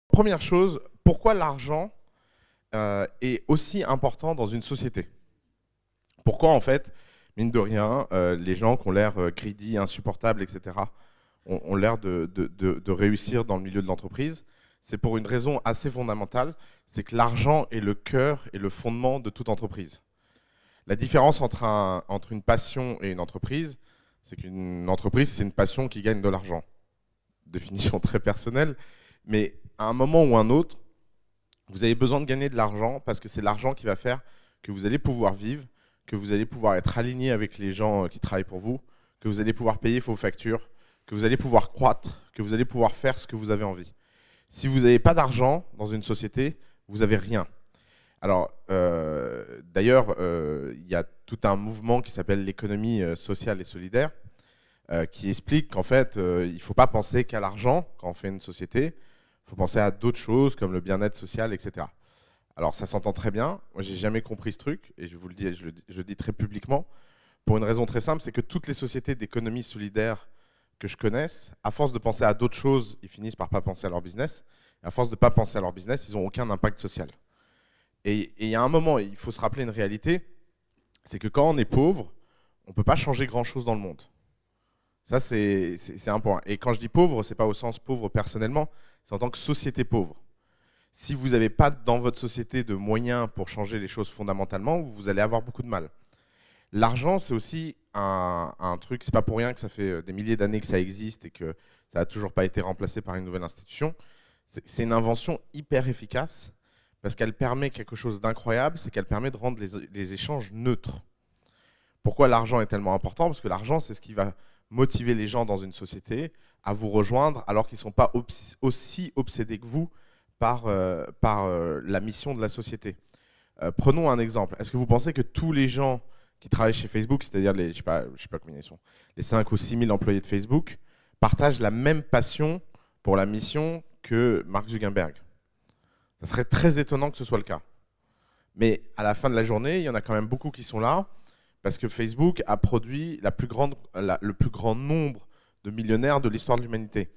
Première chose, pourquoi l'argent est aussi important dans une société? Pourquoi, en fait, mine de rien, les gens qui ont l'air greedy, insupportables, etc., ont l'air de réussir dans le milieu de l'entreprise? C'est pour une raison assez fondamentale, c'est que l'argent est le cœur et le fondement de toute entreprise. La différence entre une passion et une entreprise, c'est qu'une entreprise, c'est une passion qui gagne de l'argent. Définition très personnelle, mais à un moment ou un autre, vous avez besoin de gagner de l'argent parce que c'est l'argent qui va faire que vous allez pouvoir vivre, que vous allez pouvoir être aligné avec les gens qui travaillent pour vous, que vous allez pouvoir payer vos factures, que vous allez pouvoir croître, que vous allez pouvoir faire ce que vous avez envie. Si vous n'avez pas d'argent dans une société, vous n'avez rien. Alors, d'ailleurs, il y a tout un mouvement qui s'appelle l'économie sociale et solidaire, qui explique qu'en fait, il ne faut pas penser qu'à l'argent quand on fait une société. Il faut penser à d'autres choses comme le bien-être social, etc. Alors ça s'entend très bien. Moi, j'ai jamais compris ce truc et je vous le dis, je le dis très publiquement pour une raison très simple, c'est que toutes les sociétés d'économie solidaire que je connaisse, à force de penser à d'autres choses, ils finissent par pas penser à leur business. Et à force de pas penser à leur business, ils n'ont aucun impact social. Et il y a un moment, il faut se rappeler une réalité, c'est que quand on est pauvre, on ne peut pas changer grand-chose dans le monde. Ça, c'est un point. Et quand je dis pauvre, ce n'est pas au sens pauvre personnellement, c'est en tant que société pauvre. Si vous n'avez pas dans votre société de moyens pour changer les choses fondamentalement, vous allez avoir beaucoup de mal. L'argent, c'est aussi un truc, c'est pas pour rien que ça fait des milliers d'années que ça existe et que ça n'a toujours pas été remplacé par une nouvelle institution. C'est une invention hyper efficace parce qu'elle permet quelque chose d'incroyable, c'est qu'elle permet de rendre les échanges neutres. Pourquoi l'argent est tellement important? Parce que l'argent, c'est ce qui va motiver les gens dans une société à vous rejoindre alors qu'ils ne sont pas aussi obsédés que vous par la mission de la société. Prenons un exemple. Est-ce que vous pensez que tous les gens qui travaillent chez Facebook, c'est-à-dire je sais pas combien ils sont, les 5 ou 6 000 employés de Facebook, partagent la même passion pour la mission que Mark Zuckerberg? Ça serait très étonnant que ce soit le cas. Mais à la fin de la journée, il y en a quand même beaucoup qui sont là parce que Facebook a produit le plus grand nombre de millionnaires de l'histoire de l'humanité.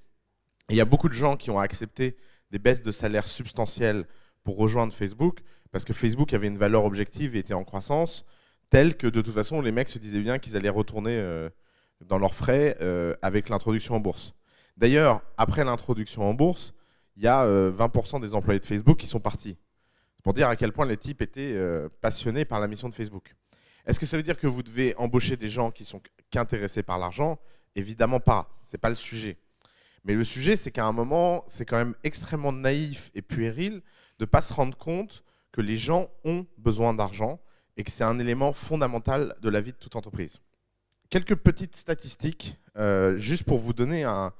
Et il y a beaucoup de gens qui ont accepté des baisses de salaire substantielles pour rejoindre Facebook, parce que Facebook avait une valeur objective et était en croissance, telle que de toute façon, les mecs se disaient bien qu'ils allaient retourner dans leurs frais avec l'introduction en bourse. D'ailleurs, après l'introduction en bourse, il y a 20% des employés de Facebook qui sont partis. C'est pour dire à quel point les types étaient passionnés par la mission de Facebook. Est-ce que ça veut dire que vous devez embaucher des gens qui sont qu'intéressés par l'argent? Évidemment pas, ce n'est pas le sujet. Mais le sujet, c'est qu'à un moment, c'est quand même extrêmement naïf et puéril de ne pas se rendre compte que les gens ont besoin d'argent et que c'est un élément fondamental de la vie de toute entreprise. Quelques petites statistiques, juste pour vous donner un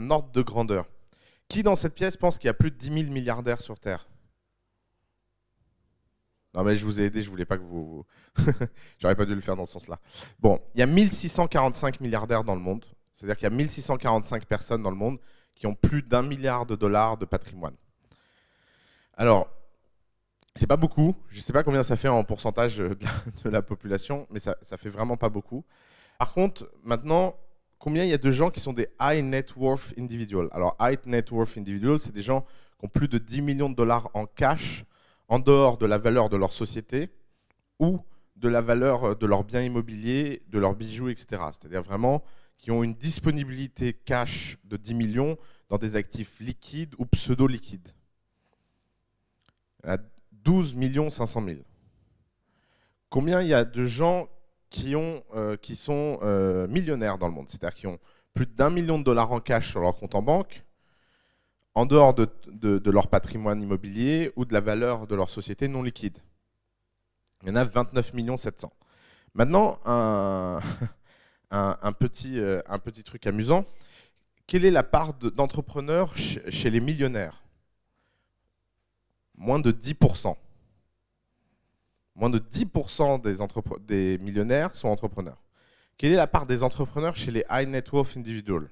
ordre de grandeur. Qui dans cette pièce pense qu'il y a plus de 10 000 milliardaires sur Terre? Non mais je vous ai aidé, je voulais pas que vous... J'aurais pas dû le faire dans ce sens-là. Bon, il y a 1645 milliardaires dans le monde. C'est-à-dire qu'il y a 1645 personnes dans le monde qui ont plus d'1 milliard de dollars de patrimoine. Alors, c'est pas beaucoup. Je sais pas combien ça fait en pourcentage de la population, mais ça fait vraiment pas beaucoup. Par contre, maintenant, combien il y a de gens qui sont des high net worth individuals? Alors, high net worth individuals, c'est des gens qui ont plus de 10 millions de dollars en cash, en dehors de la valeur de leur société ou de la valeur de leurs biens immobiliers, de leurs bijoux, etc. C'est-à-dire vraiment qui ont une disponibilité cash de 10 millions dans des actifs liquides ou pseudo-liquides. 12 500 000. Combien il y a de gens qui sont millionnaires dans le monde? C'est-à-dire qui ont plus d'1 million de dollars en cash sur leur compte en banque, en dehors de leur patrimoine immobilier ou de la valeur de leur société non liquide. Il y en a 29 700 000. Maintenant, un petit truc amusant. Quelle est la part d'entrepreneurs chez les millionnaires? Moins de 10%. Moins de 10% des millionnaires sont entrepreneurs. Quelle est la part des entrepreneurs chez les high net worth individuals?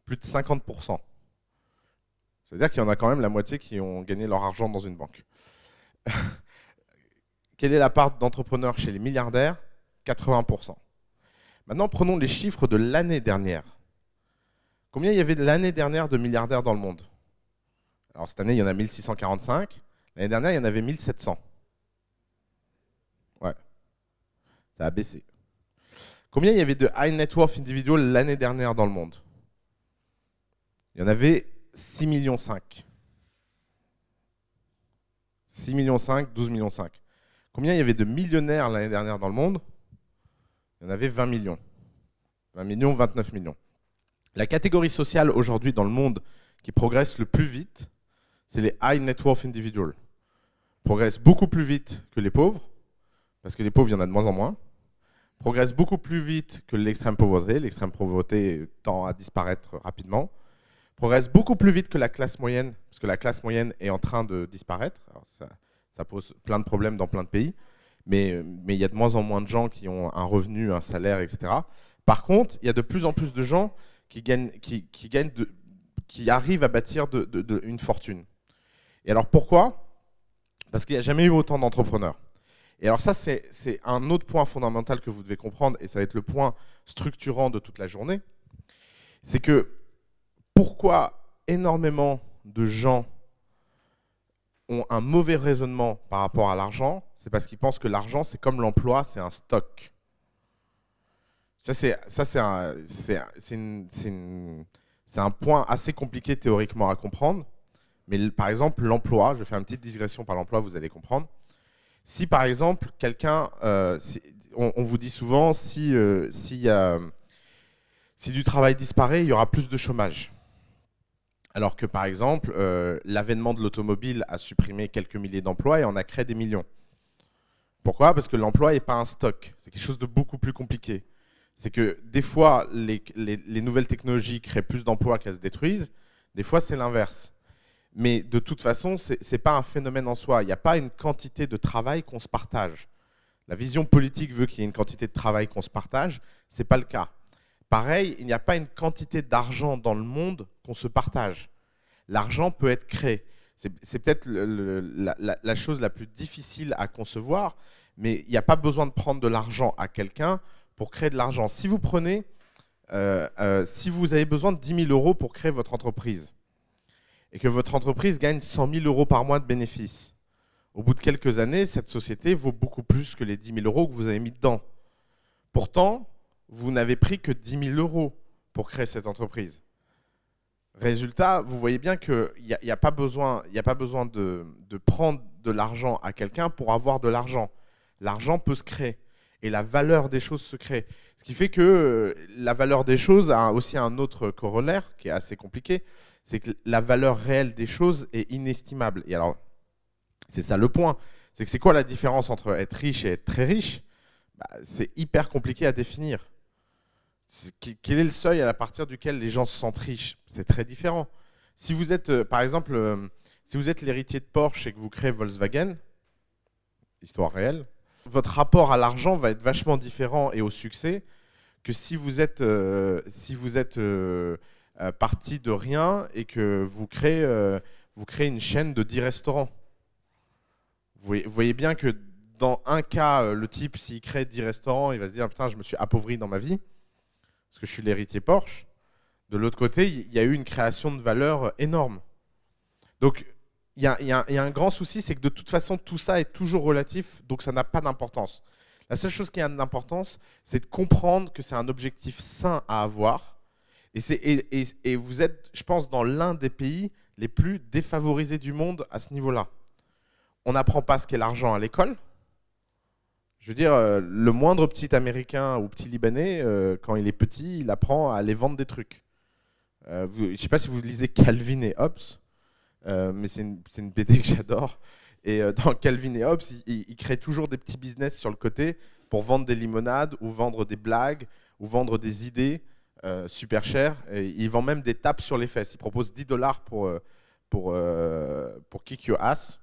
Plus de 50%. C'est-à-dire qu'il y en a quand même la moitié qui ont gagné leur argent dans une banque. Quelle est la part d'entrepreneurs chez les milliardaires? 80%. Maintenant, prenons les chiffres de l'année dernière. Combien il y avait l'année dernière de milliardaires dans le monde? Alors cette année, il y en a 1645. L'année dernière, il y en avait 1700. Ouais, ça a baissé. Combien il y avait de high net worth individuals l'année dernière dans le monde? Il y en avait 6,5 millions. 6,5 millions, 12,5 millions. Combien il y avait de millionnaires l'année dernière dans le monde? Il y en avait 20 millions. 20 millions, 29 millions. La catégorie sociale aujourd'hui dans le monde qui progresse le plus vite, c'est les high net worth individuals. Progressent beaucoup plus vite que les pauvres, parce que les pauvres, il y en a de moins en moins. Progressent beaucoup plus vite que l'extrême pauvreté. L'extrême pauvreté tend à disparaître rapidement. Progressent beaucoup plus vite que la classe moyenne, parce que la classe moyenne est en train de disparaître. Alors ça pose plein de problèmes dans plein de pays, mais il y a de moins en moins de gens qui ont un revenu, un salaire, etc. Par contre, il y a de plus en plus de gens qui arrivent à bâtir une fortune. Et alors pourquoi? Parce qu'il n'y a jamais eu autant d'entrepreneurs. Et alors ça, c'est un autre point fondamental que vous devez comprendre, et ça va être le point structurant de toute la journée. C'est que pourquoi énormément de gens ont un mauvais raisonnement par rapport à l'argent? C'est parce qu'ils pensent que l'argent, c'est comme l'emploi, c'est un stock. Ça, c'est un point assez compliqué théoriquement à comprendre. Mais par exemple, l'emploi, je vais faire une petite digression par l'emploi, vous allez comprendre. Si par exemple, quelqu'un, on vous dit souvent, si du travail disparaît, il y aura plus de chômage. Alors que par exemple, l'avènement de l'automobile a supprimé quelques milliers d'emplois et en a créé des millions. Pourquoi? Parce que l'emploi n'est pas un stock, c'est quelque chose de beaucoup plus compliqué. C'est que des fois, les nouvelles technologies créent plus d'emplois qu'elles se détruisent, des fois c'est l'inverse. Mais de toute façon, ce n'est pas un phénomène en soi. Il n'y a pas une quantité de travail qu'on se partage. La vision politique veut qu'il y ait une quantité de travail qu'on se partage. Ce n'est pas le cas. Pareil, il n'y a pas une quantité d'argent dans le monde qu'on se partage. L'argent peut être créé. C'est peut-être la chose la plus difficile à concevoir, mais il n'y a pas besoin de prendre de l'argent à quelqu'un pour créer de l'argent. Si vous prenez, si vous avez besoin de 10 000 € pour créer votre entreprise, et que votre entreprise gagne 100 000 € par mois de bénéfices, au bout de quelques années, cette société vaut beaucoup plus que les 10 000 € que vous avez mis dedans. Pourtant, vous n'avez pris que 10 000 € pour créer cette entreprise. Résultat, vous voyez bien qu'il n'y a pas besoin de prendre de l'argent à quelqu'un pour avoir de l'argent. L'argent peut se créer et la valeur des choses se crée. Ce qui fait que la valeur des choses a aussi un autre corollaire qui est assez compliqué, c'est que la valeur réelle des choses est inestimable. Et alors, c'est ça le point. C'est que c'est quoi la différence entre être riche et être très riche? C'est hyper compliqué à définir. Quel est le seuil à partir duquel les gens se sentent riches? C'est très différent. Si vous êtes, par exemple, si vous êtes l'héritier de Porsche et que vous créez Volkswagen, histoire réelle, votre rapport à l'argent va être vachement différent et au succès que si vous êtes, parti de rien et que vous créez une chaîne de 10 restaurants. Vous voyez bien que dans un cas, le type, s'il crée 10 restaurants, il va se dire « Putain, je me suis appauvri dans ma vie, parce que je suis l'héritier Porsche ». De l'autre côté, il y a eu une création de valeur énorme. Donc, il y a un grand souci, c'est que de toute façon, tout ça est toujours relatif, donc ça n'a pas d'importance. La seule chose qui a d'importance, c'est de comprendre que c'est un objectif sain à avoir. Et vous êtes, je pense, dans l'un des pays les plus défavorisés du monde à ce niveau-là. On n'apprend pas ce qu'est l'argent à l'école. Je veux dire, le moindre petit Américain ou petit Libanais, quand il est petit, il apprend à aller vendre des trucs. Je ne sais pas si vous lisez Calvin et Hobbes, mais c'est une BD que j'adore. Et dans Calvin et Hobbes, ils créent toujours des petits business sur le côté pour vendre des limonades ou vendre des blagues ou vendre des idées super chères. Et ils vendent même des tapes sur les fesses. Ils proposent 10 $ pour kick your ass.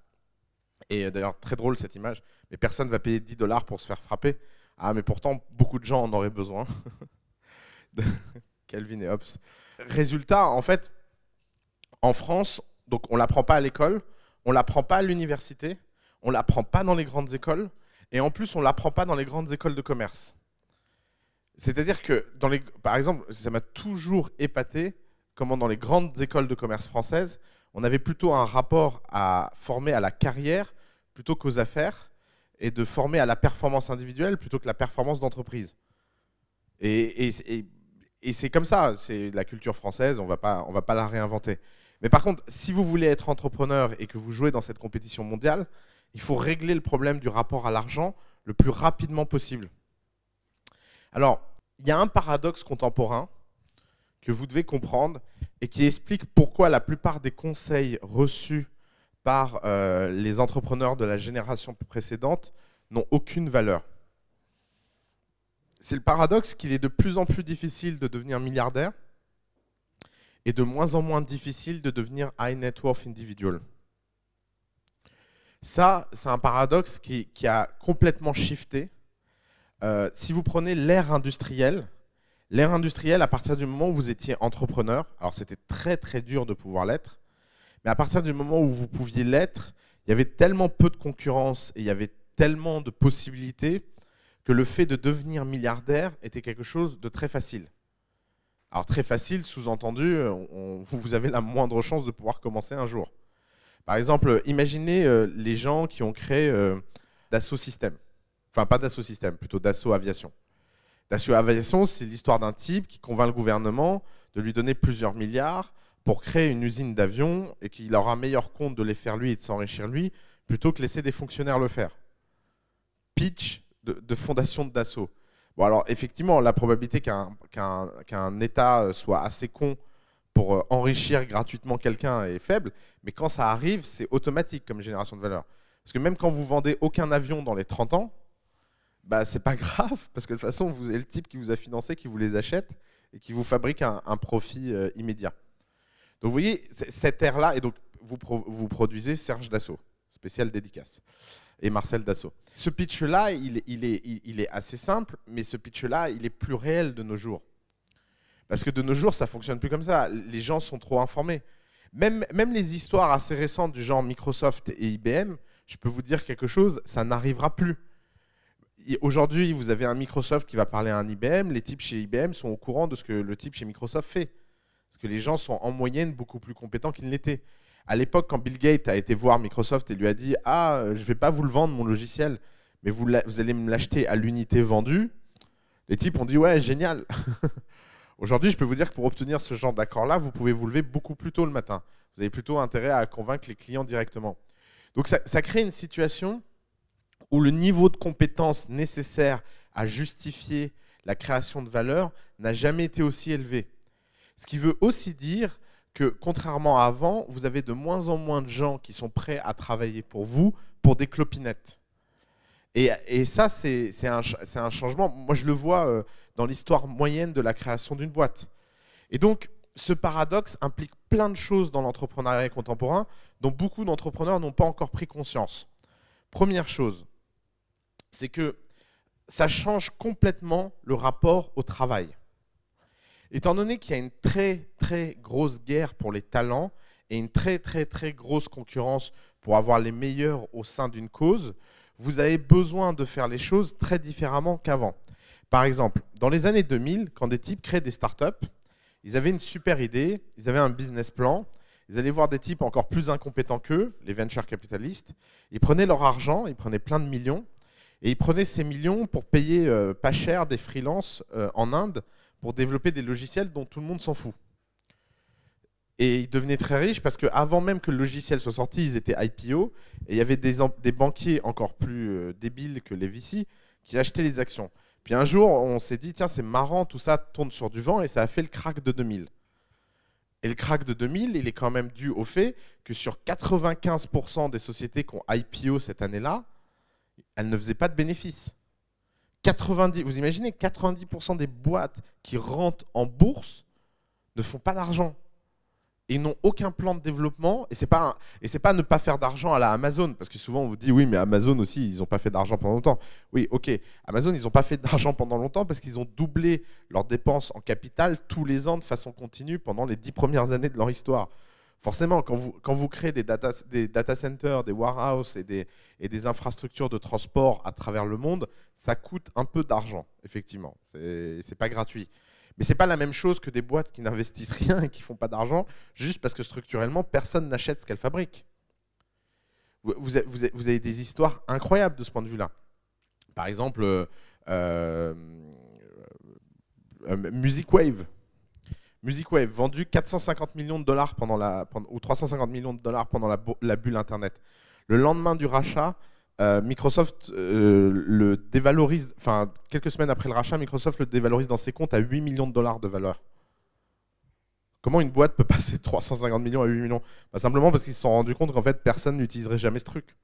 Et d'ailleurs, très drôle cette image. Mais personne ne va payer 10 $ pour se faire frapper. Ah, mais pourtant, beaucoup de gens en auraient besoin. Calvin et Hobbes. Résultat, en fait, en France, Donc on ne l'apprend pas à l'école, on ne l'apprend pas à l'université, on ne l'apprend pas dans les grandes écoles, et en plus on ne l'apprend pas dans les grandes écoles de commerce. C'est-à-dire que, par exemple, ça m'a toujours épaté comment dans les grandes écoles de commerce françaises, on avait plutôt un rapport à former à la carrière plutôt qu'aux affaires, et de former à la performance individuelle plutôt que la performance d'entreprise. Et c'est comme ça, c'est la culture française, on va pas la réinventer. Mais par contre, si vous voulez être entrepreneur et que vous jouez dans cette compétition mondiale, il faut régler le problème du rapport à l'argent le plus rapidement possible. Alors, il y a un paradoxe contemporain que vous devez comprendre et qui explique pourquoi la plupart des conseils reçus par les entrepreneurs de la génération précédente n'ont aucune valeur. C'est le paradoxe qu'il est de plus en plus difficile de devenir milliardaire et de moins en moins difficile de devenir high net worth individual. Ça, c'est un paradoxe qui a complètement shifté. Si vous prenez l'ère industrielle, à partir du moment où vous étiez entrepreneur, alors c'était très très dur de pouvoir l'être, mais à partir du moment où vous pouviez l'être, il y avait tellement peu de concurrence et il y avait tellement de possibilités que le fait de devenir milliardaire était quelque chose de très facile. Alors très facile, sous-entendu, vous avez la moindre chance de pouvoir commencer un jour. Par exemple, imaginez les gens qui ont créé Dassault Systèmes. Enfin, pas Dassault Systèmes, plutôt Dassault Aviation. Dassault Aviation, c'est l'histoire d'un type qui convainc le gouvernement de lui donner plusieurs milliards pour créer une usine d'avions et qu'il aura meilleur compte de les faire lui et de s'enrichir lui, plutôt que laisser des fonctionnaires le faire. Pitch de fondation de Dassault. Bon, alors effectivement, la probabilité qu'un État soit assez con pour enrichir gratuitement quelqu'un est faible, mais quand ça arrive, c'est automatique comme génération de valeur. Parce que même quand vous vendez aucun avion dans les 30 ans, bah, c'est pas grave, parce que de toute façon, vous avez le type qui vous a financé, qui vous les achète et qui vous fabrique un profit immédiat. Donc vous voyez, cette ère-là, et donc vous produisez Serge Dassault, spécial dédicace, et Marcel Dassault. Ce pitch-là, il est assez simple, mais ce pitch-là, il est plus réel de nos jours. Parce que de nos jours, ça ne fonctionne plus comme ça. Les gens sont trop informés. Même les histoires assez récentes du genre Microsoft et IBM, je peux vous dire quelque chose, ça n'arrivera plus. Aujourd'hui, vous avez un Microsoft qui va parler à un IBM, les types chez IBM sont au courant de ce que le type chez Microsoft fait. Parce que les gens sont en moyenne beaucoup plus compétents qu'ils ne l'étaient. À l'époque, quand Bill Gates a été voir Microsoft et lui a dit « Ah, je ne vais pas vous le vendre, mon logiciel, mais vous allez me l'acheter à l'unité vendue », les types ont dit « Ouais, génial !» Aujourd'hui, je peux vous dire que pour obtenir ce genre d'accord-là, vous pouvez vous lever beaucoup plus tôt le matin. Vous avez plutôt intérêt à convaincre les clients directement. Donc ça crée une situation où le niveau de compétence nécessaire à justifier la création de valeur n'a jamais été aussi élevé. Ce qui veut aussi dire que, contrairement à avant, vous avez de moins en moins de gens qui sont prêts à travailler pour vous pour des clopinettes. Et ça, c'est un changement. Moi, je le vois dans l'histoire moyenne de la création d'une boîte. Et donc, ce paradoxe implique plein de choses dans l'entrepreneuriat contemporain dont beaucoup d'entrepreneurs n'ont pas encore pris conscience. Première chose, c'est que ça change complètement le rapport au travail. Étant donné qu'il y a une très très grosse guerre pour les talents et une très très très grosse concurrence pour avoir les meilleurs au sein d'une cause, vous avez besoin de faire les choses très différemment qu'avant. Par exemple, dans les années 2000, quand des types créaient des startups, ils avaient une super idée, ils avaient un business plan, ils allaient voir des types encore plus incompétents qu'eux, les venture capitalistes, ils prenaient leur argent, ils prenaient plein de millions, et ils prenaient ces millions pour payer pas cher des freelances en Inde pour développer des logiciels dont tout le monde s'en fout. Et ils devenaient très riches parce qu'avant même que le logiciel soit sorti, ils étaient IPO, et il y avait des banquiers encore plus débiles que les VC qui achetaient les actions. Puis un jour, on s'est dit, tiens, c'est marrant, tout ça tourne sur du vent, et ça a fait le crack de 2000. Et le crack de 2000, il est quand même dû au fait que sur 95% des sociétés qui ont IPO cette année-là, elles ne faisaient pas de bénéfices. Vous imaginez, 90% des boîtes qui rentrent en bourse ne font pas d'argent. Et n'ont aucun plan de développement. Et ce n'est pas ne pas faire d'argent à la Amazon. Parce que souvent, on vous dit, oui, mais Amazon aussi, ils n'ont pas fait d'argent pendant longtemps. Oui, ok. Amazon, ils n'ont pas fait d'argent pendant longtemps parce qu'ils ont doublé leurs dépenses en capital tous les ans de façon continue pendant les 10 premières années de leur histoire. Forcément, quand vous créez des data centers, des warehouses et des infrastructures de transport à travers le monde, ça coûte un peu d'argent, effectivement. C'est pas gratuit. Mais c'est pas la même chose que des boîtes qui n'investissent rien et qui font pas d'argent, juste parce que structurellement, personne n'achète ce qu'elles fabriquent. Vous avez des histoires incroyables de ce point de vue-là. Par exemple, Music Wave. Music Wave, vendu 450 millions de dollars ou 350 millions de dollars pendant la bulle Internet. Le lendemain du rachat, Microsoft le dévalorise, enfin quelques semaines après le rachat, Microsoft le dévalorise dans ses comptes à 8 millions de dollars de valeur. Comment une boîte peut passer de 350 millions à 8 millions? Simplement parce qu'ils se sont rendus compte qu'en fait personne n'utiliserait jamais ce truc.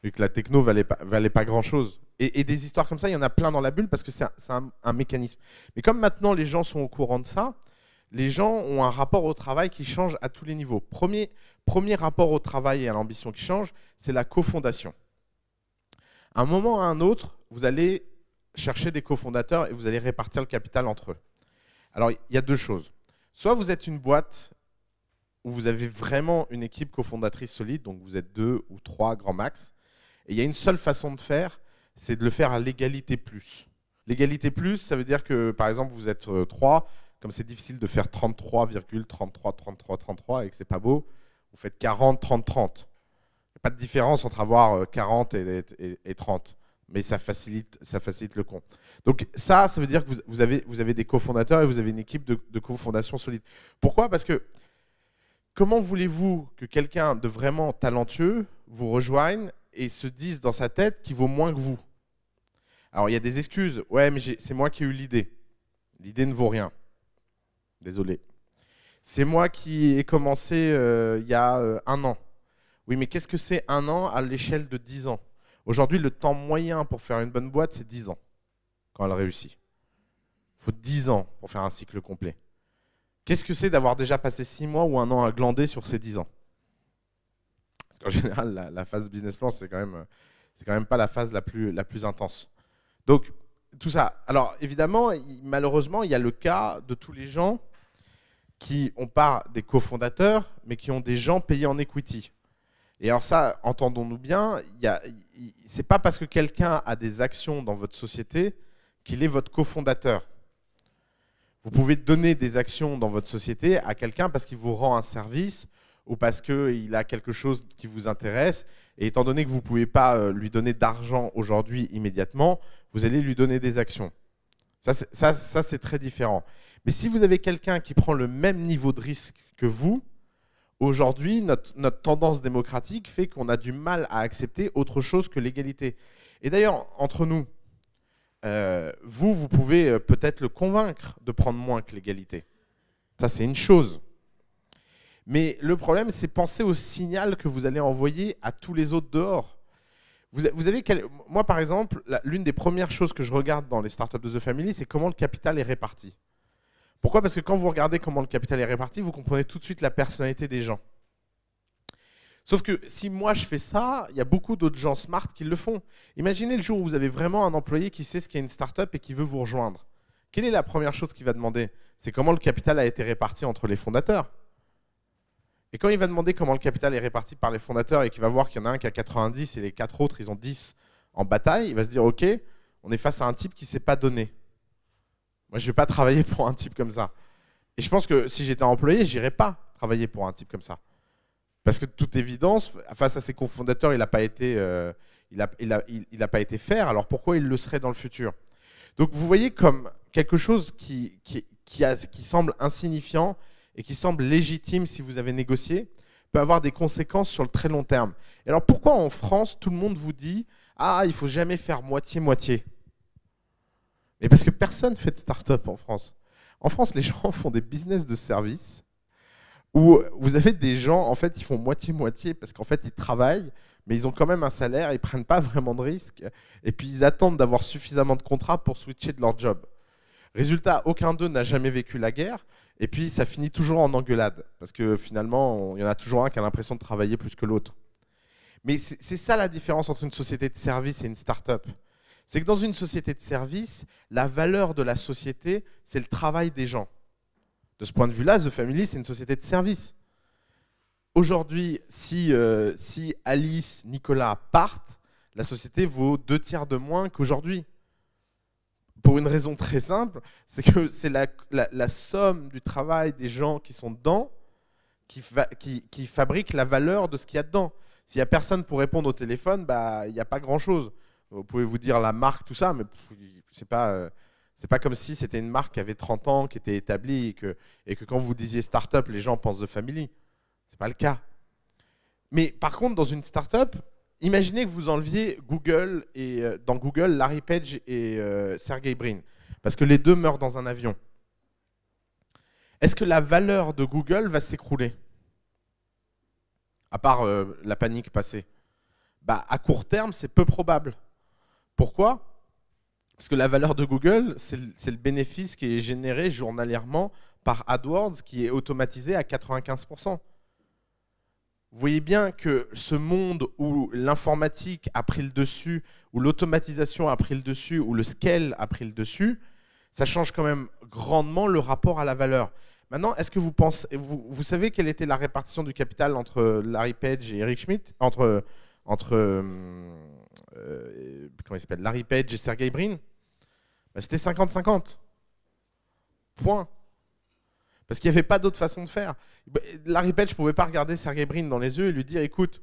Et que la techno valait pas grand-chose. Et des histoires comme ça, il y en a plein dans la bulle parce que c'est un mécanisme. Mais comme maintenant les gens sont au courant de ça, les gens ont un rapport au travail qui change à tous les niveaux. Premier rapport au travail et à l'ambition qui change, c'est la cofondation. À un moment ou à un autre, vous allez chercher des cofondateurs et vous allez répartir le capital entre eux. Alors, il y a deux choses. Soit vous êtes une boîte où vous avez vraiment une équipe cofondatrice solide, donc vous êtes 2 ou 3 grand max, et il y a une seule façon de faire, c'est de le faire à l'égalité plus. L'égalité plus, ça veut dire que, par exemple, vous êtes 3, comme c'est difficile de faire 33,33, et que c'est pas beau, vous faites 40, 30, 30. Il n'y a pas de différence entre avoir 40 et 30, mais ça facilite le compte. Donc ça veut dire que vous avez des cofondateurs et vous avez une équipe de cofondation solide. Pourquoi? Parce que comment voulez-vous que quelqu'un de vraiment talentueux vous rejoigne et se dise dans sa tête qu'il vaut moins que vous? Alors il y a des excuses. Ouais, mais c'est moi qui ai eu l'idée. L'idée ne vaut rien. Désolé. C'est moi qui ai commencé il y a 1 an. Oui, mais qu'est-ce que c'est 1 an à l'échelle de 10 ans? Aujourd'hui, le temps moyen pour faire une bonne boîte, c'est 10 ans quand elle réussit. Il faut 10 ans pour faire un cycle complet. Qu'est-ce que c'est d'avoir déjà passé 6 mois ou 1 an à glander sur ces 10 ans? Parce qu'en général, la phase business plan, c'est quand même pas la phase la plus intense. Donc, tout ça. Alors, évidemment, malheureusement, il y a le cas de tous les gens qui ont pas des cofondateurs, mais qui ont des gens payés en equity. Et alors ça, entendons-nous bien, c'est pas parce que quelqu'un a des actions dans votre société qu'il est votre cofondateur. Vous pouvez donner des actions dans votre société à quelqu'un parce qu'il vous rend un service ou parce qu'il a quelque chose qui vous intéresse. Et étant donné que vous ne pouvez pas lui donner d'argent aujourd'hui immédiatement, vous allez lui donner des actions. Ça, c'est très différent. Mais si vous avez quelqu'un qui prend le même niveau de risque que vous, aujourd'hui, notre tendance démocratique fait qu'on a du mal à accepter autre chose que l'égalité. Et d'ailleurs, entre nous, vous pouvez peut-être le convaincre de prendre moins que l'égalité. Ça, c'est une chose. Mais le problème, c'est penser au signal que vous allez envoyer à tous les autres dehors. Moi, par exemple, l'une des premières choses que je regarde dans les startups de The Family, c'est comment le capital est réparti. Pourquoi? Parce que quand vous regardez comment le capital est réparti, vous comprenez tout de suite la personnalité des gens. Sauf que si moi je fais ça, il y a beaucoup d'autres gens smart qui le font. Imaginez le jour où vous avez vraiment un employé qui sait ce qu'est une startup et qui veut vous rejoindre. Quelle est la première chose qu'il va demander? C'est comment le capital a été réparti entre les fondateurs. Et quand il va demander comment le capital est réparti par les fondateurs et qu'il va voir qu'il y en a un qui a 90 et les 4 autres, ils ont 10 en bataille, il va se dire, OK, on est face à un type qui ne s'est pas donné. Moi, je ne vais pas travailler pour un type comme ça. Et je pense que si j'étais employé, je n'irais pas travailler pour un type comme ça. Parce que de toute évidence, face à ses cofondateurs, il n'a pas été faire, alors pourquoi il le serait dans le futur? Donc vous voyez comme quelque chose qui semble insignifiant et qui semble légitime si vous avez négocié, peut avoir des conséquences sur le très long terme. Et alors pourquoi en France, tout le monde vous dit « Ah, il ne faut jamais faire moitié-moitié » Mais parce que personne ne fait de start-up en France. En France, les gens font des business de services où vous avez des gens, en fait, ils font moitié-moitié parce qu'en fait, ils travaillent, mais ils ont quand même un salaire, ils ne prennent pas vraiment de risques, et puis ils attendent d'avoir suffisamment de contrats pour switcher de leur job. Résultat, aucun d'eux n'a jamais vécu la guerre, et puis ça finit toujours en engueulade, parce que finalement, il y en a toujours un qui a l'impression de travailler plus que l'autre. Mais c'est ça la différence entre une société de service et une start-up. C'est que dans une société de service, la valeur de la société, c'est le travail des gens. De ce point de vue-là, The Family, c'est une société de service. aujourd'hui, si Alice, Nicolas partent, la société vaut 2 tiers de moins qu'aujourd'hui. Pour une raison très simple, c'est que c'est la somme du travail des gens qui sont dedans qui fabrique la valeur de ce qu'il y a dedans. S'il n'y a personne pour répondre au téléphone, bah, il n'y a pas grand-chose. Vous pouvez vous dire la marque, tout ça, mais c'est pas comme si c'était une marque qui avait 30 ans, qui était établie, et que quand vous disiez start-up, les gens pensent de family. Ce n'est pas le cas. Mais par contre, dans une start-up, imaginez que vous enleviez Google et dans Google, Larry Page et Sergey Brin, parce que les deux meurent dans un avion. Est-ce que la valeur de Google va s'écrouler? À part la panique passée. Bah, à court terme, c'est peu probable. Pourquoi? Parce que la valeur de Google, c'est le bénéfice qui est généré journalièrement par AdWords, qui est automatisé à 95%. Vous voyez bien que ce monde où l'informatique a pris le dessus, où l'automatisation a pris le dessus, où le scale a pris le dessus, ça change quand même grandement le rapport à la valeur. Maintenant, est-ce que vous savez quelle était la répartition du capital entre Larry Page et Eric Schmidt, entre comment il s'appelle, Larry Page et Sergey Brin? Bah, c'était 50-50. Point. Parce qu'il n'y avait pas d'autre façon de faire. Larry Page ne pouvait pas regarder Sergey Brin dans les yeux et lui dire, écoute,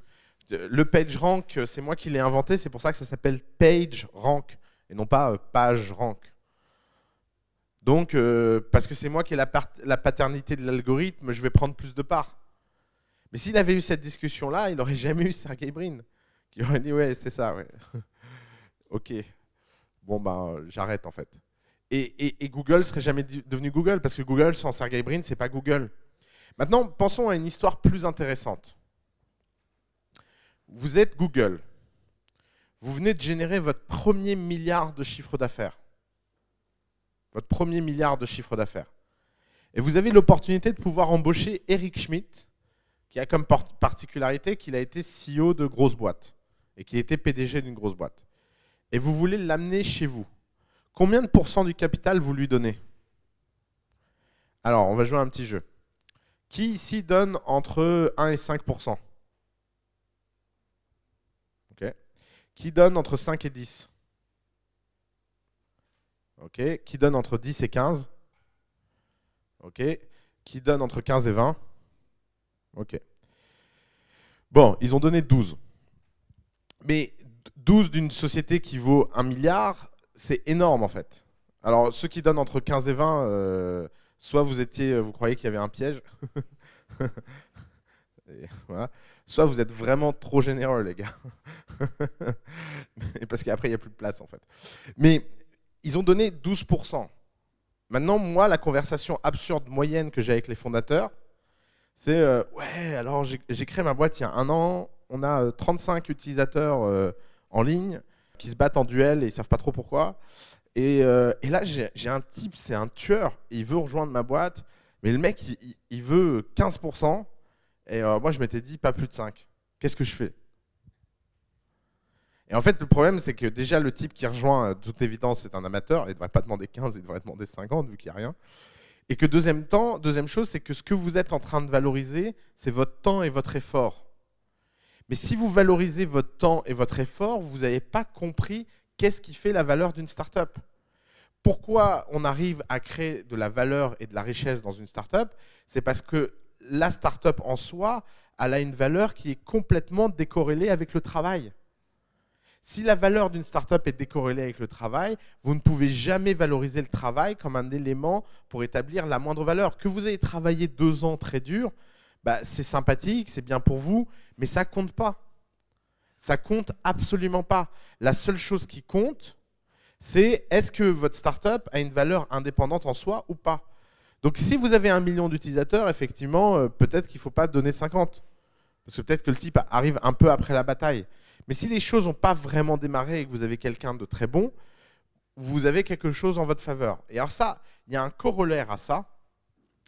le PageRank, c'est moi qui l'ai inventé, c'est pour ça que ça s'appelle PageRank et non pas PageRank. Donc, parce que c'est moi qui ai la paternité de l'algorithme, je vais prendre plus de parts. Mais s'il avait eu cette discussion-là, il n'aurait jamais eu Sergey Brin, qui aurait dit, ouais, c'est ça, ouais. Ok, bon, ben, j'arrête en fait. Et Google ne serait jamais devenu Google, parce que Google, sans Sergey Brin, c'est pas Google. Maintenant, pensons à une histoire plus intéressante. Vous êtes Google. Vous venez de générer votre premier milliard de chiffre d'affaires. Votre premier milliard de chiffre d'affaires. Et vous avez l'opportunité de pouvoir embaucher Eric Schmidt, qui a comme particularité qu'il a été CEO de grosse boîte et qu'il était PDG d'une grosse boîte. Et vous voulez l'amener chez vous. Combien de pourcents du capital vous lui donnez? Alors, on va jouer à un petit jeu. Qui ici donne entre 1 et 5%? Ok. Qui donne entre 5 et 10? Ok. Qui donne entre 10 et 15? Ok. Qui donne entre 15 et 20? Ok. Bon, ils ont donné 12. Mais 12 d'une société qui vaut 1 milliard, c'est énorme en fait. Alors, ceux qui donnent entre 15 et 20, soit vous croyez qu'il y avait un piège, et voilà. Soit vous êtes vraiment trop généreux, les gars. Parce qu'après, il n'y a plus de place en fait. Mais ils ont donné 12%. Maintenant, moi, la conversation absurde moyenne que j'ai avec les fondateurs, c'est ouais, alors j'ai créé ma boîte il y a 1 an, on a 35 utilisateurs en ligne qui se battent en duel et ils ne savent pas trop pourquoi. Et là, j'ai un type, c'est un tueur, il veut rejoindre ma boîte, mais le mec, il veut 15%, et moi, je m'étais dit pas plus de 5. Qu'est-ce que je fais? Et en fait, le problème, c'est que déjà, le type qui rejoint, de toute évidence, c'est un amateur, il ne devrait pas demander 15, il devrait demander 50, vu qu'il n'y a rien. Et que deuxième chose, c'est que ce que vous êtes en train de valoriser, c'est votre temps et votre effort. Mais si vous valorisez votre temps et votre effort, vous n'avez pas compris qu'est-ce qui fait la valeur d'une start-up. Pourquoi on arrive à créer de la valeur et de la richesse dans une start-up? C'est parce que la start-up en soi, elle a une valeur qui est complètement décorrélée avec le travail. Si la valeur d'une start-up est décorrélée avec le travail, vous ne pouvez jamais valoriser le travail comme un élément pour établir la moindre valeur. Que vous ayez travaillé 2 ans très dur, bah, c'est sympathique, c'est bien pour vous, mais ça ne compte pas. Ça ne compte absolument pas. La seule chose qui compte, c'est est-ce que votre start-up a une valeur indépendante en soi ou pas. Donc si vous avez 1 million d'utilisateurs, effectivement, peut-être qu'il ne faut pas donner 50. Parce que peut-être que le type arrive un peu après la bataille. Mais si les choses n'ont pas vraiment démarré et que vous avez quelqu'un de très bon, vous avez quelque chose en votre faveur. Et alors ça, il y a un corollaire à ça,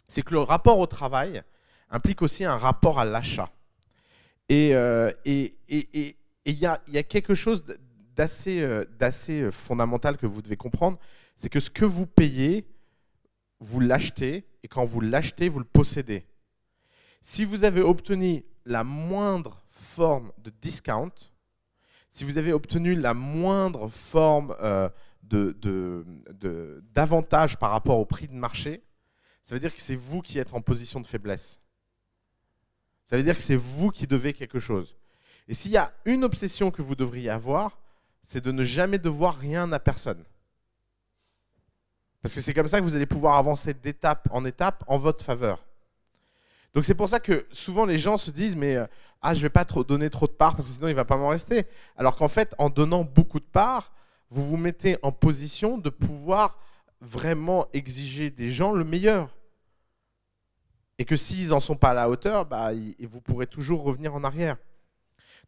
c'est que le rapport au travail implique aussi un rapport à l'achat. Et il y a quelque chose d'assez fondamental que vous devez comprendre, c'est que ce que vous payez, vous l'achetez, et quand vous l'achetez, vous le possédez. Si vous avez obtenu la moindre forme de discount, si vous avez obtenu la moindre forme d'avantage par rapport au prix de marché, ça veut dire que c'est vous qui êtes en position de faiblesse. Ça veut dire que c'est vous qui devez quelque chose. Et s'il y a une obsession que vous devriez avoir, c'est de ne jamais devoir rien à personne. Parce que c'est comme ça que vous allez pouvoir avancer d'étape en étape en votre faveur. Donc c'est pour ça que souvent les gens se disent mais je ne vais pas donner trop de parts parce que sinon il ne va pas m'en rester. Alors qu'en fait, en donnant beaucoup de parts, vous vous mettez en position de pouvoir vraiment exiger des gens le meilleur. Et que s'ils n'en sont pas à la hauteur, vous pourrez toujours revenir en arrière.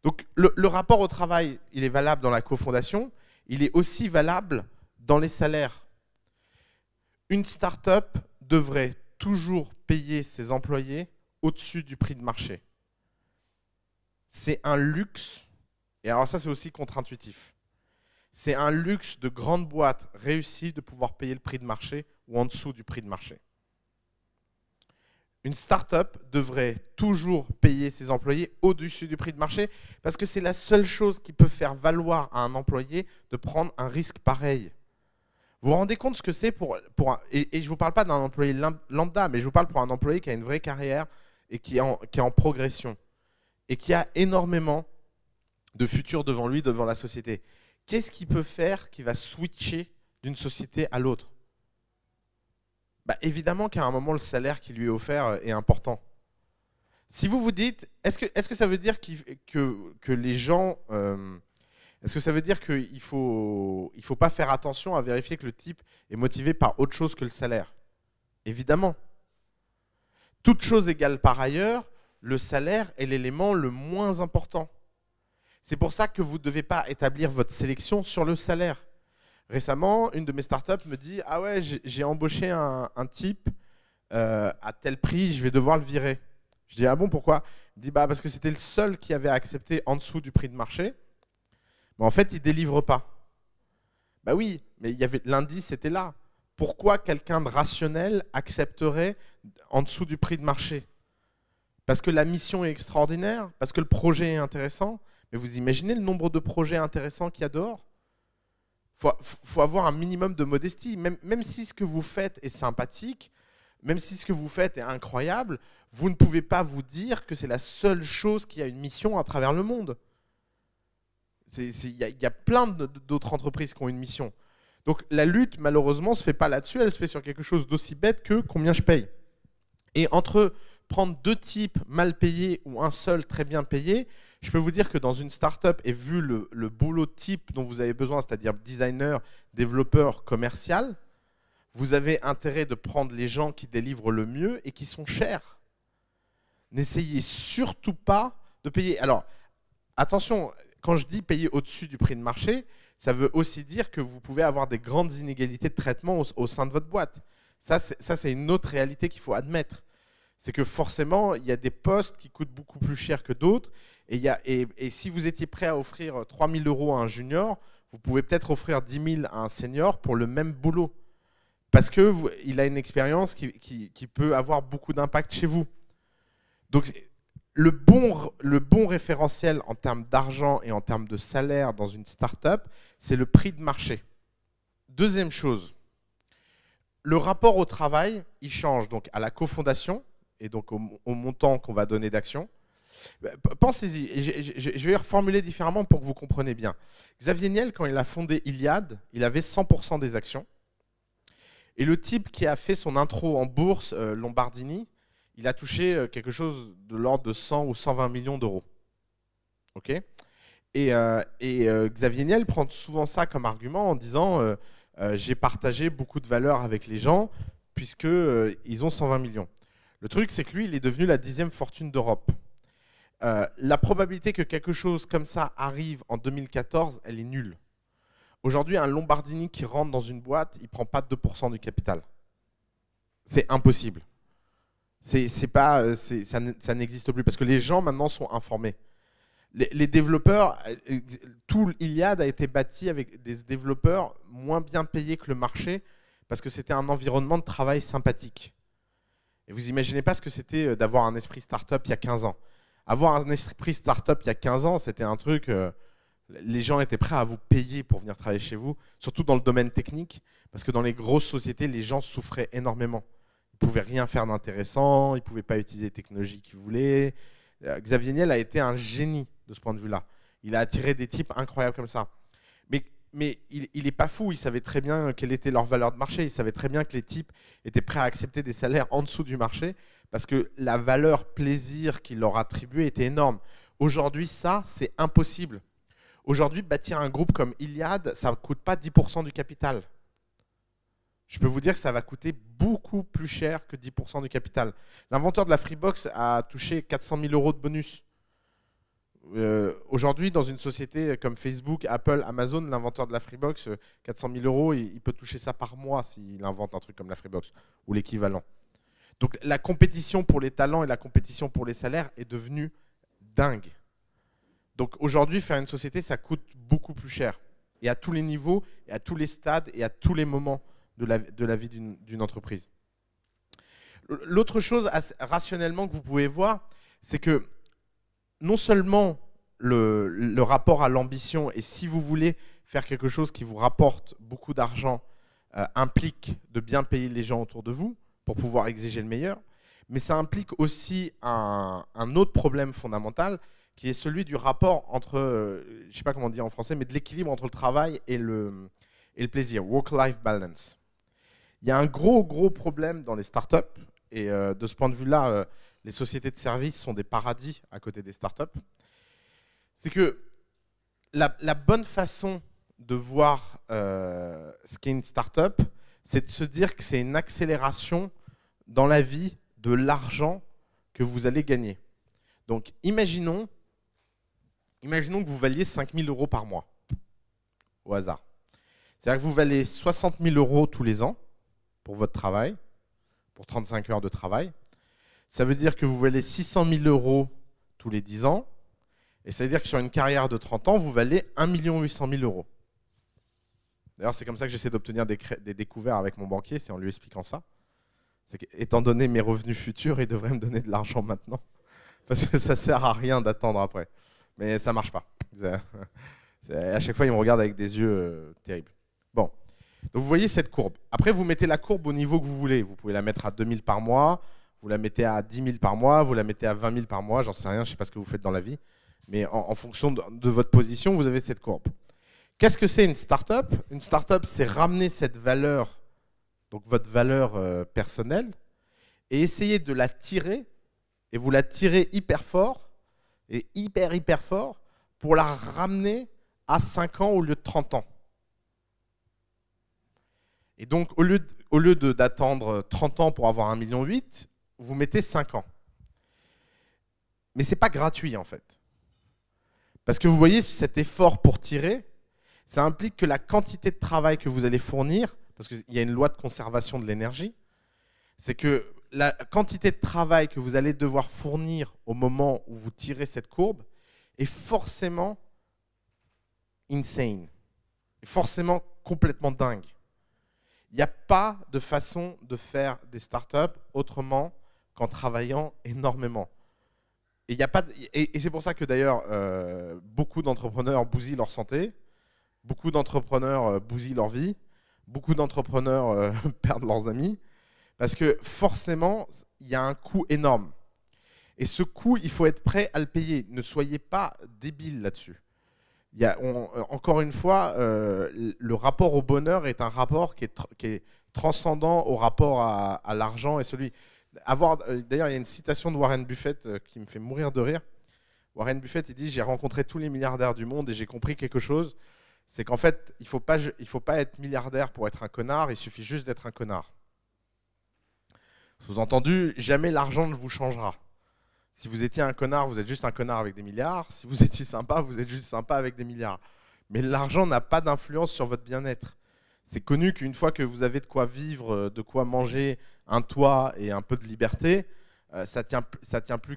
Donc le rapport au travail, il est valable dans la cofondation, il est aussi valable dans les salaires. Une start-up devrait toujours payer ses employés au-dessus du prix de marché. C'est un luxe, et alors ça c'est aussi contre-intuitif. C'est un luxe de grande boîte réussie de pouvoir payer le prix de marché ou en dessous du prix de marché. Une start-up devrait toujours payer ses employés au-dessus du prix de marché parce que c'est la seule chose qui peut faire valoir à un employé de prendre un risque pareil. Vous vous rendez compte ce que c'est et je ne vous parle pas d'un employé lambda, mais je vous parle pour un employé qui a une vraie carrière et qui est en progression et qui a énormément de futur devant lui, devant la société. Qu'est-ce qu'il peut faire qui va switcher d'une société à l'autre ? Évidemment qu'à un moment, le salaire qui lui est offert est important. Si vous vous dites, est-ce que ça veut dire que les gens... est-ce que ça veut dire qu'il ne faut pas faire attention à vérifier que le type est motivé par autre chose que le salaire? Évidemment. Toute chose égale par ailleurs, le salaire est l'élément le moins important. C'est pour ça que vous ne devez pas établir votre sélection sur le salaire. Récemment, une de mes startups me dit « Ah ouais, j'ai embauché un type à tel prix, je vais devoir le virer. » Je dis « Ah bon, pourquoi ?» Il me dit « Parce que c'était le seul qui avait accepté en dessous du prix de marché. Mais en fait, il ne délivre pas. » Oui, mais l'indice était là. Pourquoi quelqu'un de rationnel accepterait en dessous du prix de marché? Parce que la mission est extraordinaire, parce que le projet est intéressant. Mais vous imaginez le nombre de projets intéressants qu'il y a dehors? Faut avoir un minimum de modestie. Même si ce que vous faites est sympathique, même si ce que vous faites est incroyable, vous ne pouvez pas vous dire que c'est la seule chose qui a une mission à travers le monde. Il y a plein d'autres entreprises qui ont une mission. Donc la lutte, malheureusement, ne se fait pas là-dessus, elle se fait sur quelque chose d'aussi bête que combien je paye. Et entre prendre deux types mal payés ou un seul très bien payé, je peux vous dire que dans une start-up, et vu le boulot type dont vous avez besoin, c'est-à-dire designer, développeur, commercial, vous avez intérêt de prendre les gens qui délivrent le mieux et qui sont chers. N'essayez surtout pas de payer. Alors, attention, quand je dis payer au-dessus du prix de marché, ça veut aussi dire que vous pouvez avoir des grandes inégalités de traitement au sein de votre boîte. Ça, c'est une autre réalité qu'il faut admettre. C'est que forcément, il y a des postes qui coûtent beaucoup plus cher que d'autres. Et si vous étiez prêt à offrir 3 000 € à un junior, vous pouvez peut-être offrir 10 000 à un senior pour le même boulot. Parce qu'il a une expérience qui peut avoir beaucoup d'impact chez vous. Donc, le bon référentiel en termes d'argent et en termes de salaire dans une start-up, c'est le prix de marché. Deuxième chose, le rapport au travail, il change donc à la cofondation et donc au montant qu'on va donner d'actions. Pensez-y, je vais reformuler différemment pour que vous compreniez bien. Xavier Niel, quand il a fondé Iliad, il avait 100% des actions. Et le type qui a fait son intro en bourse, Lombardini, il a touché quelque chose de l'ordre de 100 ou 120 millions d'euros. Okay, et Xavier Niel prend souvent ça comme argument en disant j'ai partagé beaucoup de valeur avec les gens puisqu'ils ont 120 millions. Le truc, c'est que lui, il est devenu la 10e fortune d'Europe. La probabilité que quelque chose comme ça arrive en 2014, elle est nulle. Aujourd'hui, un Lombardini qui rentre dans une boîte, il ne prend pas 2% du capital. C'est impossible. Ça n'existe plus parce que les gens maintenant sont informés. Les développeurs, tout Iliad a été bâti avec des développeurs moins bien payés que le marché parce que c'était un environnement de travail sympathique. Et vous imaginez pas ce que c'était d'avoir un esprit start-up il y a 15 ans. Avoir un esprit startup il y a 15 ans, c'était un truc, les gens étaient prêts à vous payer pour venir travailler chez vous, surtout dans le domaine technique, parce que dans les grosses sociétés, les gens souffraient énormément. Ils ne pouvaient rien faire d'intéressant, ils ne pouvaient pas utiliser les technologies qu'ils voulaient. Xavier Niel a été un génie de ce point de vue-là. Il a attiré des types incroyables comme ça. Mais il n'est pas fou, il savait très bien quelle était leur valeur de marché, il savait très bien que les types étaient prêts à accepter des salaires en dessous du marché, parce que la valeur plaisir qu'il leur attribuait était énorme. Aujourd'hui, ça, c'est impossible. Aujourd'hui, bâtir un groupe comme Iliad, ça ne coûte pas 10% du capital. Je peux vous dire que ça va coûter beaucoup plus cher que 10% du capital. L'inventeur de la Freebox a touché 400 000 € de bonus. Aujourd'hui, dans une société comme Facebook, Apple, Amazon, l'inventeur de la Freebox, 400 000 €, il peut toucher ça par mois s'il invente un truc comme la Freebox ou l'équivalent. Donc la compétition pour les talents et la compétition pour les salaires est devenue dingue. Donc aujourd'hui, faire une société, ça coûte beaucoup plus cher. Et à tous les niveaux, et à tous les stades, et à tous les moments de la vie d'une entreprise. L'autre chose rationnellement que vous pouvez voir, c'est que non seulement le rapport à l'ambition, et si vous voulez faire quelque chose qui vous rapporte beaucoup d'argent, implique de bien payer les gens autour de vous pour pouvoir exiger le meilleur, mais ça implique aussi un autre problème fondamental qui est celui du rapport entre, je ne sais pas comment dire en français, mais de l'équilibre entre le travail et le plaisir, work-life balance. Il y a un gros problème dans les startups, et de ce point de vue-là, les sociétés de services sont des paradis à côté des startups. C'est que la bonne façon de voir ce qu'est une startup, c'est de se dire que c'est une accélération dans la vie de l'argent que vous allez gagner. Donc, imaginons que vous valiez 5 000 € par mois, au hasard. C'est-à-dire que vous valez 60 000 € tous les ans pour votre travail, pour 35 heures de travail. Ça veut dire que vous valez 600 000 € tous les 10 ans. Et ça veut dire que sur une carrière de 30 ans, vous valez 1 800 000 €. D'ailleurs, c'est comme ça que j'essaie d'obtenir des découvertes avec mon banquier, c'est en lui expliquant ça. C'est qu'étant donné mes revenus futurs, il devrait me donner de l'argent maintenant. Parce que ça ne sert à rien d'attendre après. Mais ça ne marche pas. À chaque fois, il me regarde avec des yeux terribles. Bon. Donc vous voyez cette courbe. Après, vous mettez la courbe au niveau que vous voulez. Vous pouvez la mettre à 2 000 par mois, vous la mettez à 10 000 par mois, vous la mettez à 20 000 par mois, j'en sais rien, je ne sais pas ce que vous faites dans la vie. Mais en fonction de votre position, vous avez cette courbe. Qu'est-ce que c'est une startup? Une startup, c'est ramener cette valeur, donc votre valeur personnelle, et essayer de la tirer, et vous la tirez hyper fort, et hyper fort, pour la ramener à 5 ans au lieu de 30 ans. Et donc, au lieu d'attendre 30 ans pour avoir 1,8 million, vous mettez 5 ans. Mais ce n'est pas gratuit, en fait. Parce que vous voyez, cet effort pour tirer, ça implique que la quantité de travail que vous allez fournir, parce qu'il y a une loi de conservation de l'énergie, c'est que la quantité de travail que vous allez devoir fournir au moment où vous tirez cette courbe est forcément insane, est forcément complètement dingue. Il n'y a pas de façon de faire des startups autrement qu'en travaillant énormément. Et c'est pour ça que d'ailleurs, beaucoup d'entrepreneurs bousillent leur santé, beaucoup d'entrepreneurs bousillent leur vie, beaucoup d'entrepreneurs perdent leurs amis, parce que forcément, il y a un coût énorme. Et ce coût, il faut être prêt à le payer. Ne soyez pas débiles là-dessus. Encore une fois, le rapport au bonheur est un rapport qui est transcendant au rapport à l'argent et celui. D'ailleurs, il y a une citation de Warren Buffett qui me fait mourir de rire. Warren Buffett, il dit: j'ai rencontré tous les milliardaires du monde et j'ai compris quelque chose, c'est qu'en fait, il faut pas être milliardaire pour être un connard, il suffit juste d'être un connard. Sous-entendu, jamais l'argent ne vous changera. Si vous étiez un connard, vous êtes juste un connard avec des milliards. Si vous étiez sympa, vous êtes juste sympa avec des milliards. Mais l'argent n'a pas d'influence sur votre bien-être. C'est connu qu'une fois que vous avez de quoi vivre, de quoi manger, un toit et un peu de liberté, ça tient plus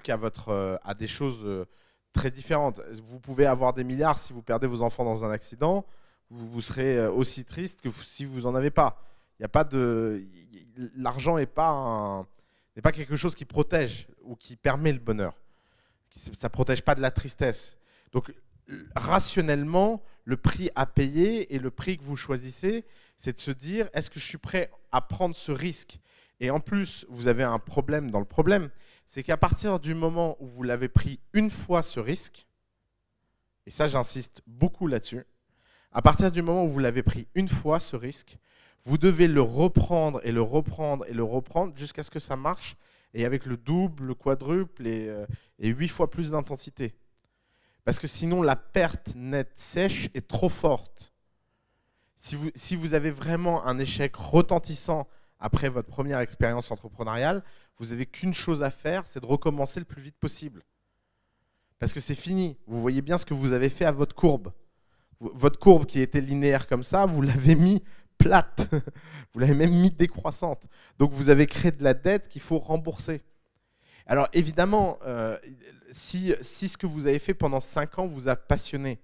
à des choses très différentes. Vous pouvez avoir des milliards, si vous perdez vos enfants dans un accident, vous serez aussi triste que si vous n'en avez pas. L'argent n'est pas quelque chose qui protège ou qui permet le bonheur. Ça ne protège pas de la tristesse. Donc, rationnellement, le prix à payer et le prix que vous choisissez, c'est de se dire, est-ce que je suis prêt à prendre ce risque? Et en plus, vous avez un problème dans le problème, c'est qu'à partir du moment où vous l'avez pris une fois ce risque, et ça j'insiste beaucoup là-dessus, à partir du moment où vous l'avez pris une fois ce risque, vous devez le reprendre et le reprendre et le reprendre jusqu'à ce que ça marche, et avec le double, le quadruple et 8 fois plus d'intensité. Parce que sinon, la perte nette sèche est trop forte. Si vous avez vraiment un échec retentissant après votre première expérience entrepreneuriale, vous n'avez qu'une chose à faire, c'est de recommencer le plus vite possible. Parce que c'est fini. Vous voyez bien ce que vous avez fait à votre courbe. Votre courbe qui était linéaire comme ça, vous l'avez mis plate. Vous l'avez même mis décroissante. Donc vous avez créé de la dette qu'il faut rembourser. Alors évidemment, si ce que vous avez fait pendant 5 ans vous a passionné,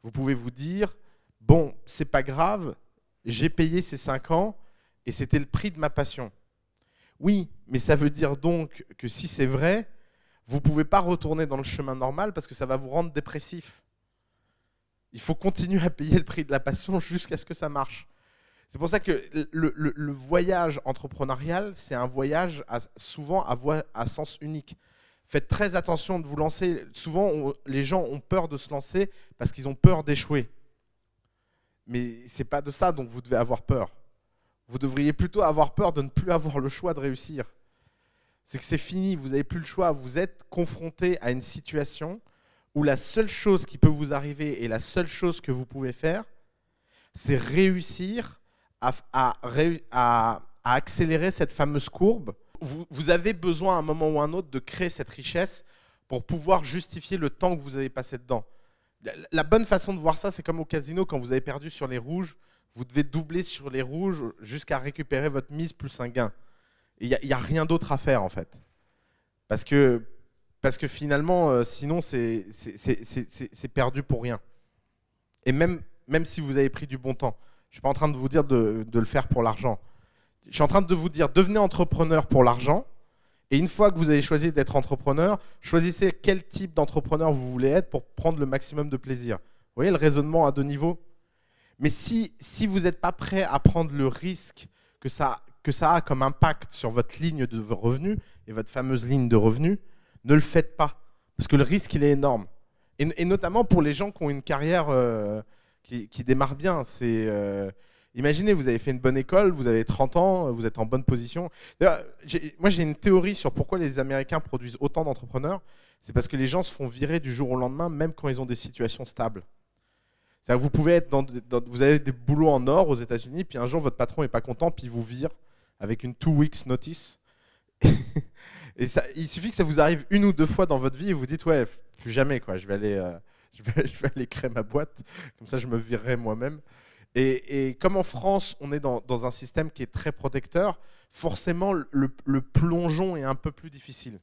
vous pouvez vous dire, bon, c'est pas grave, j'ai payé ces 5 ans et c'était le prix de ma passion. Oui, mais ça veut dire donc que si c'est vrai, vous ne pouvez pas retourner dans le chemin normal parce que ça va vous rendre dépressif. Il faut continuer à payer le prix de la passion jusqu'à ce que ça marche. C'est pour ça que le voyage entrepreneurial, c'est un voyage souvent à sens unique. Faites très attention de vous lancer. Souvent, les gens ont peur de se lancer parce qu'ils ont peur d'échouer. Mais ce n'est pas de ça dont vous devez avoir peur. Vous devriez plutôt avoir peur de ne plus avoir le choix de réussir. C'est que c'est fini, vous n'avez plus le choix. Vous êtes confronté à une situation où la seule chose qui peut vous arriver et la seule chose que vous pouvez faire, c'est réussir à accélérer cette fameuse courbe. Vous avez besoin à un moment ou à un autre de créer cette richesse pour pouvoir justifier le temps que vous avez passé dedans. La bonne façon de voir ça, c'est comme au casino, quand vous avez perdu sur les rouges, vous devez doubler sur les rouges jusqu'à récupérer votre mise plus un gain. Il n'y a rien d'autre à faire en fait. Parce que finalement, sinon c'est perdu pour rien. Et même si vous avez pris du bon temps. Je ne suis pas en train de vous dire de le faire pour l'argent. Je suis en train de vous dire, devenez entrepreneur pour l'argent. Et une fois que vous avez choisi d'être entrepreneur, choisissez quel type d'entrepreneur vous voulez être pour prendre le maximum de plaisir. Vous voyez le raisonnement à 2 niveaux? Mais si vous n'êtes pas prêt à prendre le risque que ça a comme impact sur votre ligne de revenus et votre fameuse ligne de revenus, ne le faites pas. Parce que le risque, il est énorme. Et notamment pour les gens qui ont une carrière qui démarre bien. Imaginez, vous avez fait une bonne école, vous avez 30 ans, vous êtes en bonne position. D'ailleurs, moi, j'ai une théorie sur pourquoi les Américains produisent autant d'entrepreneurs. C'est parce que les gens se font virer du jour au lendemain, même quand ils ont des situations stables. C'est-à-dire que vous pouvez être vous avez des boulots en or aux États-Unis, puis un jour, votre patron n'est pas content, puis il vous vire avec une 2 weeks notice. Et il suffit que ça vous arrive 1 ou 2 fois dans votre vie et vous dites, ouais, plus jamais, quoi. Je vais aller créer ma boîte, comme ça je me virerai moi-même. Et comme en France, on est dans un système qui est très protecteur, forcément le plongeon est un peu plus difficile.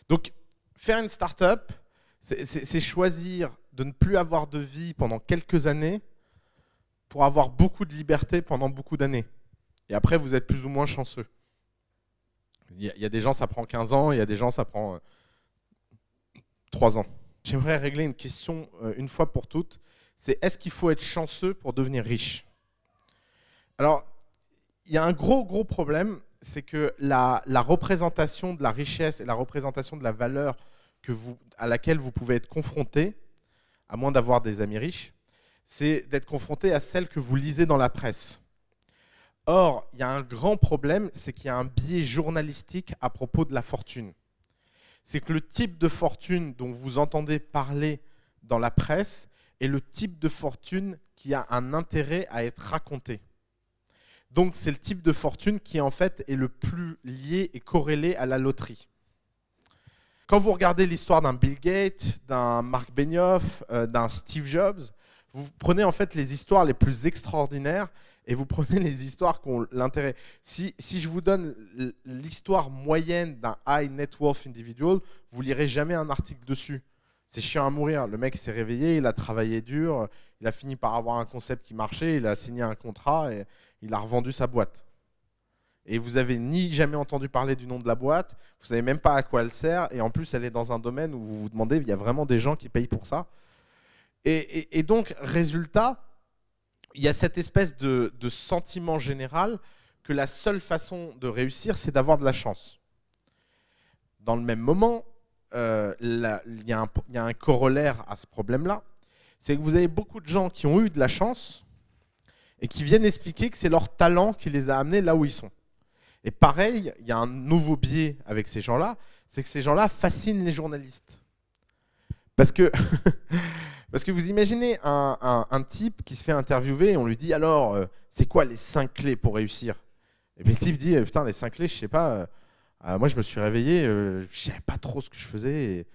Donc, faire une start-up, c'est choisir de ne plus avoir de vie pendant quelques années pour avoir beaucoup de liberté pendant beaucoup d'années. Et après, vous êtes plus ou moins chanceux. Il y a des gens, ça prend 15 ans, il y a des gens, ça prend 3 ans. J'aimerais régler une question une fois pour toutes. C'est est-ce qu'il faut être chanceux pour devenir riche? Alors, il y a un gros problème, c'est que la représentation de la richesse et la représentation de la valeur à laquelle vous pouvez être confronté, à moins d'avoir des amis riches, c'est d'être confronté à celle que vous lisez dans la presse. Or, il y a un grand problème, c'est qu'il y a un biais journalistique à propos de la fortune. C'est que le type de fortune dont vous entendez parler dans la presse est le type de fortune qui a un intérêt à être raconté. Donc, c'est le type de fortune qui, en fait, est le plus lié et corrélé à la loterie. Quand vous regardez l'histoire d'un Bill Gates, d'un Marc Benioff, d'un Steve Jobs, vous prenez en fait les histoires les plus extraordinaires et vous prenez les histoires qui ont l'intérêt. Si je vous donne l'histoire moyenne d'un high net worth individual, vous lirez jamais un article dessus. C'est chiant à mourir. Le mec s'est réveillé, il a travaillé dur, il a fini par avoir un concept qui marchait, il a signé un contrat et il a revendu sa boîte. Et vous avez ni jamais entendu parler du nom de la boîte, vous savez même pas à quoi elle sert, et en plus elle est dans un domaine où vous vous demandez, il y a vraiment des gens qui payent pour ça. Et donc, résultat, il y a cette espèce de sentiment général que la seule façon de réussir, c'est d'avoir de la chance. Dans le même moment, il y a un corollaire à ce problème-là, c'est que vous avez beaucoup de gens qui ont eu de la chance et qui viennent expliquer que c'est leur talent qui les a amenés là où ils sont. Et pareil, il y a un nouveau biais avec ces gens-là, c'est que ces gens-là fascinent les journalistes. Parce que, parce que vous imaginez un type qui se fait interviewer et on lui dit alors, c'est quoi les 5 clés pour réussir? Et puis le type dit, putain, les 5 clés, je sais pas, moi je me suis réveillé, je savais pas trop ce que je faisais, et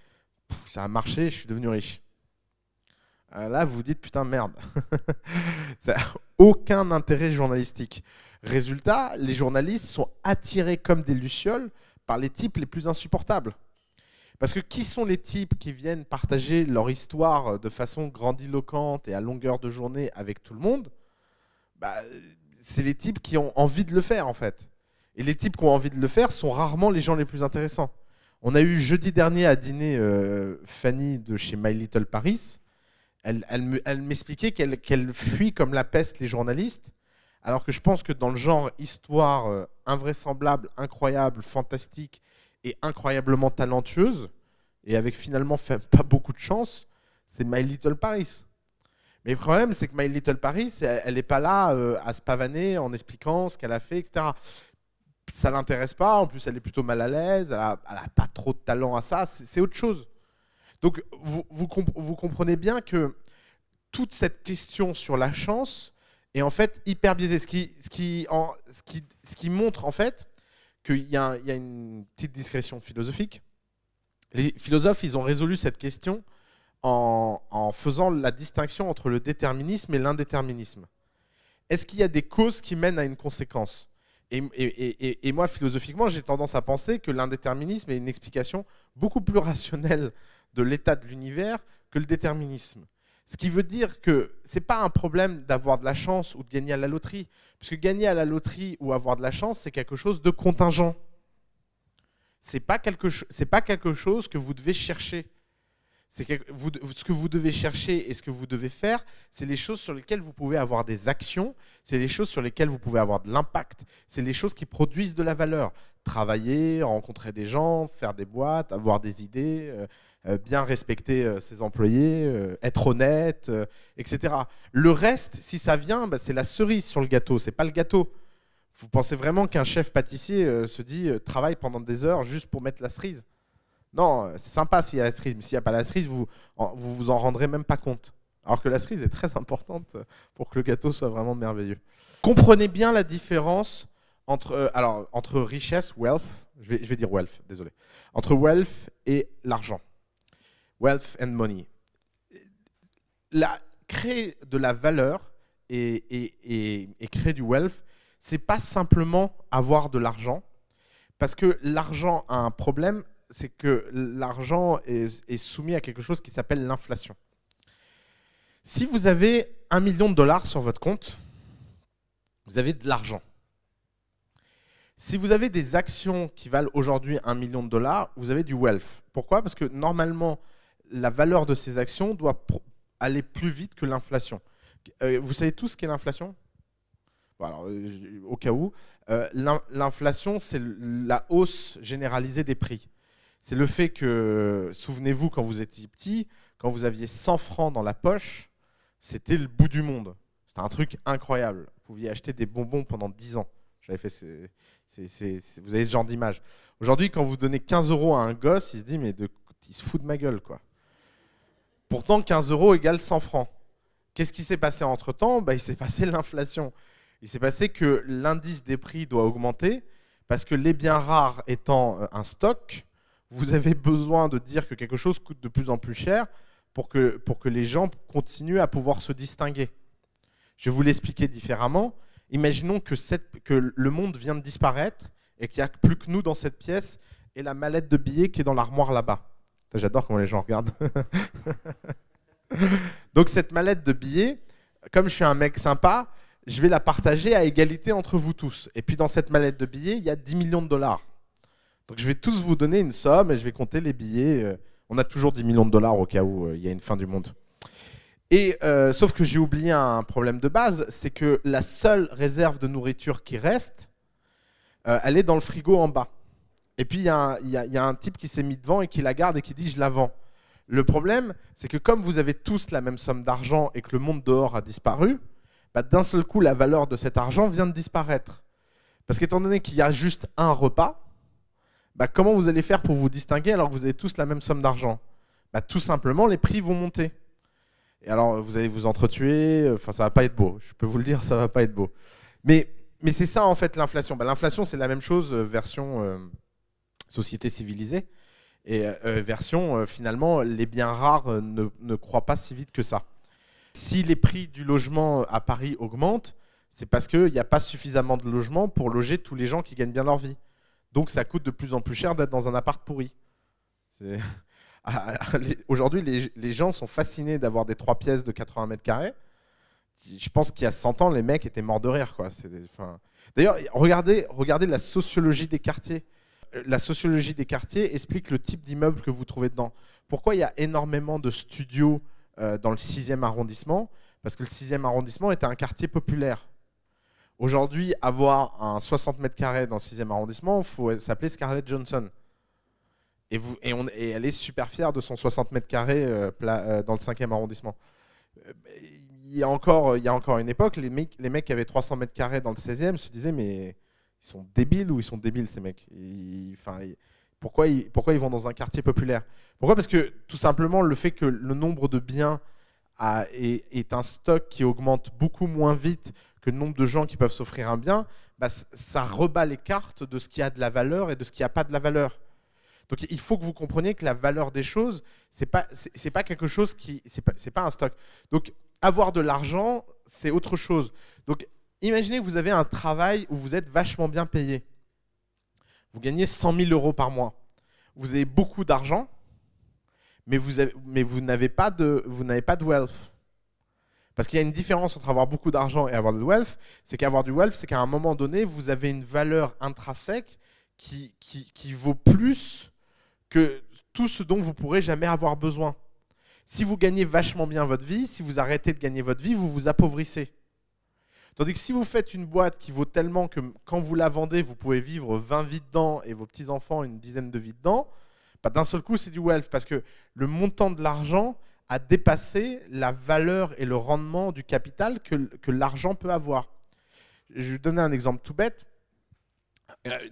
ça a marché, je suis devenu riche. Là, vous vous dites, putain, merde. Ça n'a aucun intérêt journalistique. Résultat, les journalistes sont attirés comme des lucioles par les types les plus insupportables. Parce que qui sont les types qui viennent partager leur histoire de façon grandiloquente et à longueur de journée avec tout le monde? C'est les types qui ont envie de le faire, en fait. Et les types qui ont envie de le faire sont rarement les gens les plus intéressants. On a eu jeudi dernier à dîner Fanny de chez My Little Paris. Elle m'expliquait qu'elle fuit comme la peste les journalistes, alors que je pense que dans le genre histoire invraisemblable, incroyable, fantastique et incroyablement talentueuse, et avec finalement pas beaucoup de chance, c'est My Little Paris. Mais le problème, c'est que My Little Paris, elle n'est pas là à se pavaner en expliquant ce qu'elle a fait, etc. Ça ne l'intéresse pas, en plus elle est plutôt mal à l'aise, elle n'a pas trop de talent à ça, c'est autre chose. Donc vous comprenez bien que toute cette question sur la chance est en fait hyper biaisée. Ce qui montre en fait qu'il y a une petite discrétion philosophique. Les philosophes, ils ont résolu cette question en faisant la distinction entre le déterminisme et l'indéterminisme. Est-ce qu'il y a des causes qui mènent à une conséquence ? Et moi, philosophiquement, j'ai tendance à penser que l'indéterminisme est une explication beaucoup plus rationnelle de l'état de l'univers que le déterminisme. Ce qui veut dire que ce n'est pas un problème d'avoir de la chance ou de gagner à la loterie. Parce que gagner à la loterie ou avoir de la chance, c'est quelque chose de contingent. Ce n'est pas quelque chose que vous devez chercher. Ce que vous devez chercher et ce que vous devez faire, c'est les choses sur lesquelles vous pouvez avoir des actions, c'est les choses sur lesquelles vous pouvez avoir de l'impact, c'est les choses qui produisent de la valeur. Travailler, rencontrer des gens, faire des boîtes, avoir des idées, bien respecter ses employés, être honnête, etc. Le reste, si ça vient, c'est la cerise sur le gâteau, c'est pas le gâteau. Vous pensez vraiment qu'un chef pâtissier se dit travaille pendant des heures juste pour mettre la cerise? Non, c'est sympa s'il y a la cerise, mais s'il n'y a pas la cerise, vous vous en rendrez même pas compte. Alors que la cerise est très importante pour que le gâteau soit vraiment merveilleux. Comprenez bien la différence entre richesse, wealth, je vais dire wealth, désolé, entre wealth et l'argent. Wealth and money. Créer de la valeur et créer du wealth, c'est pas simplement avoir de l'argent, parce que l'argent a un problème, c'est que l'argent est soumis à quelque chose qui s'appelle l'inflation. Si vous avez $1 million sur votre compte, vous avez de l'argent. Si vous avez des actions qui valent aujourd'hui $1 million, vous avez du wealth. Pourquoi? Parce que normalement, la valeur de ces actions doit aller plus vite que l'inflation. Vous savez tous ce qu'est l'inflation? Bon, alors, au cas où, l'inflation, c'est la hausse généralisée des prix. C'est le fait que, souvenez-vous, quand vous étiez petit, quand vous aviez 100 francs dans la poche, c'était le bout du monde. C'était un truc incroyable. Vous pouviez acheter des bonbons pendant 10 ans. J'avais fait vous avez ce genre d'image. Aujourd'hui, quand vous donnez 15 € à un gosse, il se dit, mais il se fout de ma gueule, quoi. Pourtant, 15 € égale 100 francs. Qu'est-ce qui s'est passé entre-temps? Il s'est passé l'inflation. Il s'est passé que l'indice des prix doit augmenter parce que les biens rares étant un stock, vous avez besoin de dire que quelque chose coûte de plus en plus cher pour que les gens continuent à pouvoir se distinguer. Je vais vous l'expliquer différemment. Imaginons que le monde vient de disparaître et qu'il n'y a plus que nous dans cette pièce et la mallette de billets qui est dans l'armoire là-bas. J'adore comment les gens regardent. Donc cette mallette de billets, comme je suis un mec sympa, je vais la partager à égalité entre vous tous. Et puis dans cette mallette de billets, il y a 10 millions de dollars. Donc je vais tous vous donner une somme et je vais compter les billets. On a toujours 10 millions de dollars au cas où il y a une fin du monde. Et sauf que j'ai oublié un problème de base, c'est que la seule réserve de nourriture qui reste, elle est dans le frigo en bas. Et puis il y a un type qui s'est mis devant et qui la garde et qui dit je la vends. Le problème, c'est que comme vous avez tous la même somme d'argent et que le monde dehors a disparu, bah, d'un seul coup, la valeur de cet argent vient de disparaître. Parce qu'étant donné qu'il y a juste un repas, bah, comment vous allez faire pour vous distinguer alors que vous avez tous la même somme d'argent? Bah, tout simplement, les prix vont monter. Et alors, vous allez vous entretuer, enfin, ça va pas être beau. Je peux vous le dire, ça va pas être beau. Mais c'est ça, en fait, l'inflation. Bah, l'inflation, c'est la même chose, version société civilisée. Et version, finalement, les biens rares ne croient pas si vite que ça. Si les prix du logement à Paris augmentent, c'est parce qu'il n'y a pas suffisamment de logements pour loger tous les gens qui gagnent bien leur vie. Donc ça coûte de plus en plus cher d'être dans un appart pourri. Aujourd'hui, les gens sont fascinés d'avoir des 3 pièces de 80 mètres carrés. Je pense qu'il y a 100 ans, les mecs étaient morts de rire, quoi. D'ailleurs, regardez la sociologie des quartiers. La sociologie des quartiers explique le type d'immeuble que vous trouvez dedans. Pourquoi il y a énormément de studios dans le 6e arrondissement? Parce que le 6e arrondissement était un quartier populaire. Aujourd'hui, avoir un 60 mètres carrés dans le 6e arrondissement, il faut s'appeler Scarlett Johansson. Et elle est super fière de son 60 mètres carrés dans le 5e arrondissement. Il y a encore une époque, les mecs qui avaient 300 mètres carrés dans le 16e se disaient mais ils sont débiles ou ils sont débiles ces mecs? Pourquoi ils vont dans un quartier populaire? Pourquoi? Parce que tout simplement le fait que le nombre de biens est un stock qui augmente beaucoup moins vite que le nombre de gens qui peuvent s'offrir un bien, bah, ça rebat les cartes de ce qui a de la valeur et de ce qui n'a pas de la valeur. Donc il faut que vous compreniez que la valeur des choses, c'est pas quelque chose c'est pas un stock. Donc avoir de l'argent, c'est autre chose. Donc imaginez que vous avez un travail où vous êtes vachement bien payé. Vous gagnez 100 000 euros par mois. Vous avez beaucoup d'argent, mais vous n'avez pas de wealth. Parce qu'il y a une différence entre avoir beaucoup d'argent et avoir de wealth. C'est qu'avoir du wealth, c'est qu'à un moment donné, vous avez une valeur intrinsèque qui vaut plus que tout ce dont vous pourrez jamais avoir besoin. Si vous gagnez vachement bien votre vie, si vous arrêtez de gagner votre vie, vous vous appauvrissez. Tandis que si vous faites une boîte qui vaut tellement que quand vous la vendez, vous pouvez vivre 20 vies dedans et vos petits-enfants une dizaine de vies dedans, bah d'un seul coup, c'est du wealth parce que le montant de l'argent a dépassé la valeur et le rendement du capital que l'argent peut avoir. Je vais vous donner un exemple tout bête.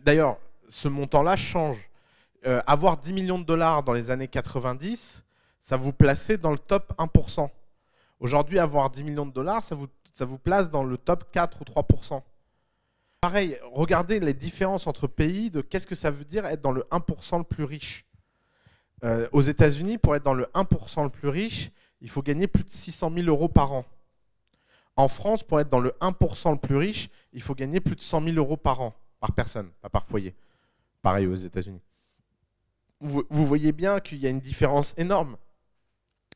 D'ailleurs, ce montant-là change. Avoir 10 millions de dollars dans les années 90, ça vous plaçait dans le top 1%. Aujourd'hui, avoir 10 millions de dollars, ça vous place dans le top 4 ou 3%. Pareil, regardez les différences entre pays de qu'est-ce que ça veut dire être dans le 1% le plus riche. Aux États-Unis, pour être dans le 1% le plus riche, il faut gagner plus de 600 000 euros par an. En France, pour être dans le 1% le plus riche, il faut gagner plus de 100 000 euros par an, par personne, pas par foyer. Pareil aux États-Unis. Vous voyez bien qu'il y a une différence énorme.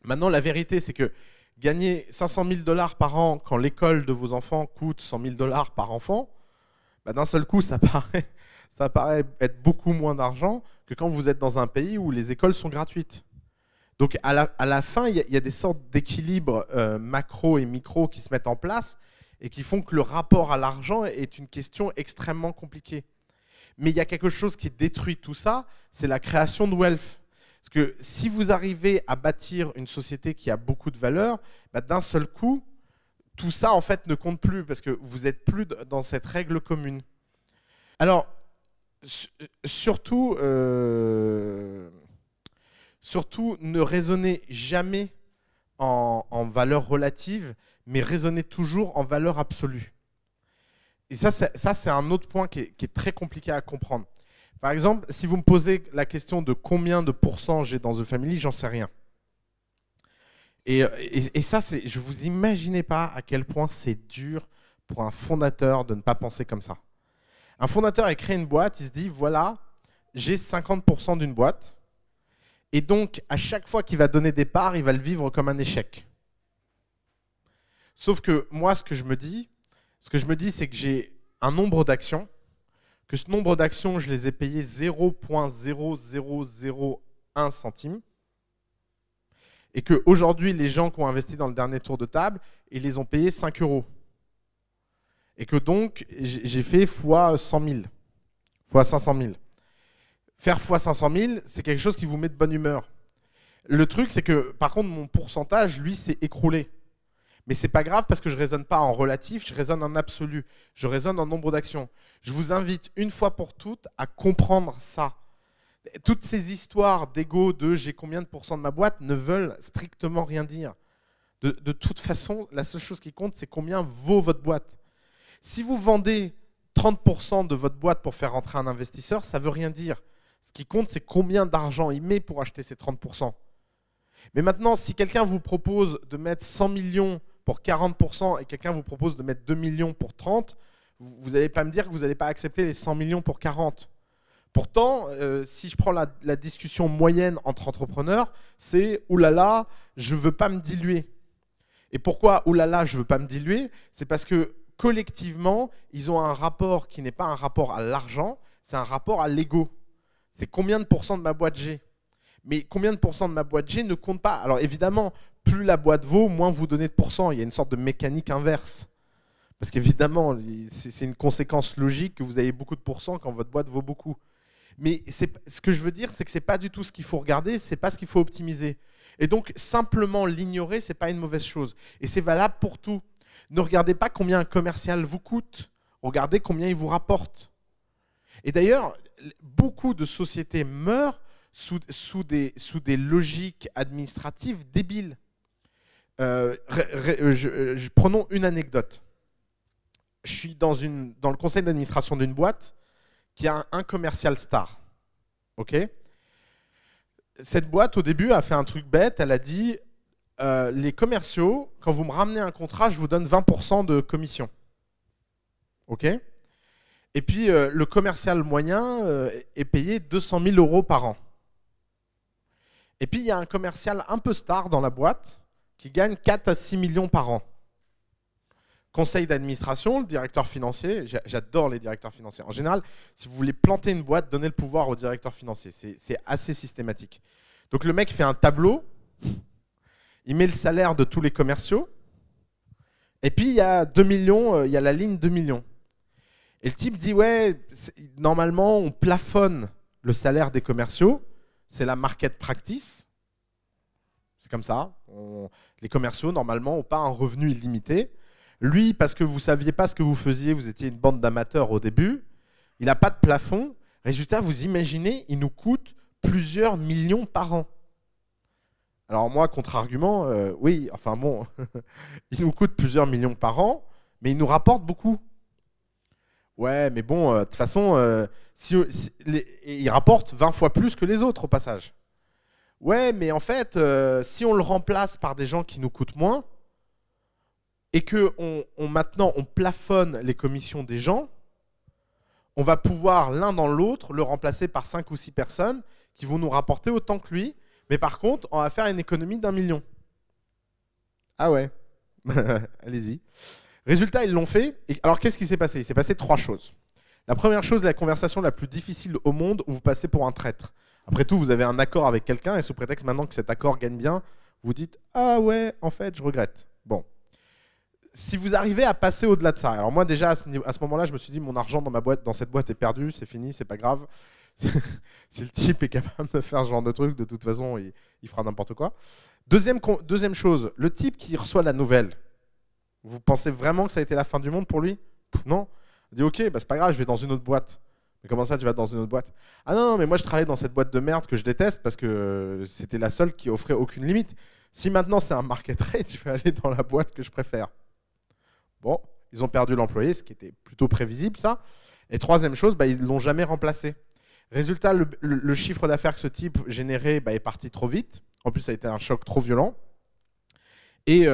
Maintenant, la vérité, c'est que gagner 500 000 dollars par an quand l'école de vos enfants coûte 100 000 dollars par enfant, bah, d'un seul coup, ça paraît être beaucoup moins d'argent que quand vous êtes dans un pays où les écoles sont gratuites. Donc à la fin, il y a des sortes d'équilibres macro et micro qui se mettent en place et qui font que le rapport à l'argent est une question extrêmement compliquée. Mais il y a quelque chose qui détruit tout ça, c'est la création de wealth. Parce que si vous arrivez à bâtir une société qui a beaucoup de valeur, bah, d'un seul coup, tout ça en fait ne compte plus parce que vous n'êtes plus dans cette règle commune. Alors, surtout, ne raisonnez jamais en valeur relative, mais raisonnez toujours en valeur absolue. Et ça c'est un autre point qui est très compliqué à comprendre. Par exemple, si vous me posez la question de combien de pourcents j'ai dans The Family, j'en sais rien. Et ça, je ne vous imaginez pas à quel point c'est dur pour un fondateur de ne pas penser comme ça. Un fondateur, il crée une boîte, il se dit, voilà, j'ai 50% d'une boîte, et donc à chaque fois qu'il va donner des parts, il va le vivre comme un échec. Sauf que moi, ce que je me dis, Ce que je me dis, c'est que j'ai un nombre d'actions, que ce nombre d'actions, je les ai payées 0,0001 centime, et qu'aujourd'hui, les gens qui ont investi dans le dernier tour de table, ils les ont payés 5 euros. Et que donc, j'ai fait fois 100 000, fois 500 000. Faire fois 500 000, c'est quelque chose qui vous met de bonne humeur. Le truc, c'est que, par contre, mon pourcentage, lui, s'est écroulé. Mais c'est pas grave parce que je ne raisonne pas en relatif, je raisonne en absolu. Je raisonne en nombre d'actions. Je vous invite une fois pour toutes à comprendre ça. Toutes ces histoires d'ego de j'ai combien de pourcents de ma boîte ne veulent strictement rien dire. De toute façon, la seule chose qui compte, c'est combien vaut votre boîte. Si vous vendez 30% de votre boîte pour faire rentrer un investisseur, ça ne veut rien dire. Ce qui compte, c'est combien d'argent il met pour acheter ces 30%. Mais maintenant, si quelqu'un vous propose de mettre 100 millions pour 40% et quelqu'un vous propose de mettre 2 millions pour 30, vous n'allez pas me dire que vous n'allez pas accepter les 100 millions pour 40. Pourtant, si je prends la discussion moyenne entre entrepreneurs, c'est « oulala, je ne veux pas me diluer ». Et pourquoi « oulala, je ne veux pas me diluer » C'est parce que collectivement, ils ont un rapport qui n'est pas un rapport à l'argent, c'est un rapport à l'ego. C'est combien de pourcents de ma boîte j'ai. Mais combien de pourcents de ma boîte j'ai ne compte pas. Alors évidemment, plus la boîte vaut, moins vous donnez de pourcents. Il y a une sorte de mécanique inverse. Parce qu'évidemment, c'est une conséquence logique que vous avez beaucoup de pourcents quand votre boîte vaut beaucoup. Mais ce que je veux dire, c'est que ce n'est pas du tout ce qu'il faut regarder, ce n'est pas ce qu'il faut optimiser. Et donc, simplement l'ignorer, ce n'est pas une mauvaise chose. Et c'est valable pour tout. Ne regardez pas combien un commercial vous coûte, regardez combien il vous rapporte. Et d'ailleurs, beaucoup de sociétés meurent sous des logiques administratives débiles. Prenons une anecdote. Je suis dans le conseil d'administration d'une boîte qui a un commercial star. Okay, cette boîte, au début, a fait un truc bête. Elle a dit les commerciaux, quand vous me ramenez un contrat, je vous donne 20% de commission. OK. Et puis, le commercial moyen est payé 200 000 € par an. Et puis, il y a un commercial un peu star dans la boîte qui gagne 4 à 6 millions par an. Conseil d'administration, le directeur financier, j'adore les directeurs financiers. En général, si vous voulez planter une boîte, donnez le pouvoir au directeur financier. C'est assez systématique. Donc, le mec fait un tableau, il met le salaire de tous les commerciaux, et puis il y a 2 millions, il y a la ligne 2 millions. Et le type dit, ouais, normalement, on plafonne le salaire des commerciaux. C'est la market practice. C'est comme ça. Les commerciaux, normalement, n'ont pas un revenu illimité. Lui, parce que vous ne saviez pas ce que vous faisiez, vous étiez une bande d'amateurs au début, il n'a pas de plafond. Résultat, vous imaginez, il nous coûte plusieurs millions par an. Alors moi, contre-argument, oui, enfin bon, il nous coûte plusieurs millions par an, mais il nous rapporte beaucoup. Ouais, mais bon, de toute façon, il rapporte 20 fois plus que les autres au passage. Ouais, mais en fait, si on le remplace par des gens qui nous coûtent moins, et que maintenant on plafonne les commissions des gens, on va pouvoir l'un dans l'autre le remplacer par 5 ou 6 personnes qui vont nous rapporter autant que lui, mais par contre, on va faire une économie d'1 million. Ah ouais, allez-y. Résultat, ils l'ont fait. Et alors, qu'est-ce qui s'est passé? Il s'est passé 3 choses. La première chose, la conversation la plus difficile au monde où vous passez pour un traître. Après tout, vous avez un accord avec quelqu'un et sous prétexte maintenant que cet accord gagne bien, vous dites « Ah ouais, en fait, je regrette. » Bon. Si vous arrivez à passer au-delà de ça, alors moi déjà à ce moment-là, je me suis dit mon argent dans cette boîte est perdu, c'est fini, c'est pas grave. Si le type est capable de faire ce genre de truc, de toute façon, il fera n'importe quoi. Deuxième chose, le type qui reçoit la nouvelle, vous pensez vraiment que ça a été la fin du monde pour lui? Non. Il dit ok, bah c'est pas grave, je vais dans une autre boîte. Mais comment ça, tu vas dans une autre boîte? Ah non, mais moi je travaillais dans cette boîte de merde que je déteste parce que c'était la seule qui offrait aucune limite. Si maintenant c'est un market rate, je vais aller dans la boîte que je préfère. Bon, ils ont perdu l'employé, ce qui était plutôt prévisible, ça. Et troisième chose, bah, ils ne l'ont jamais remplacé. Résultat, le chiffre d'affaires que ce type générait est parti trop vite. En plus, ça a été un choc trop violent. Et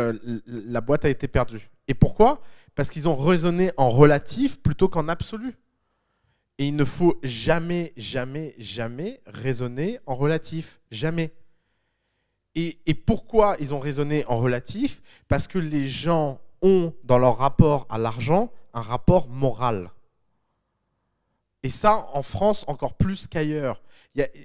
la boîte a été perdue. Et pourquoi? Parce qu'ils ont raisonné en relatif plutôt qu'en absolu. Et il ne faut jamais, jamais, jamais raisonner en relatif. Jamais. Et pourquoi ils ont raisonné en relatif? Parce que les gens ont, dans leur rapport à l'argent, un rapport moral. Et ça, en France, encore plus qu'ailleurs.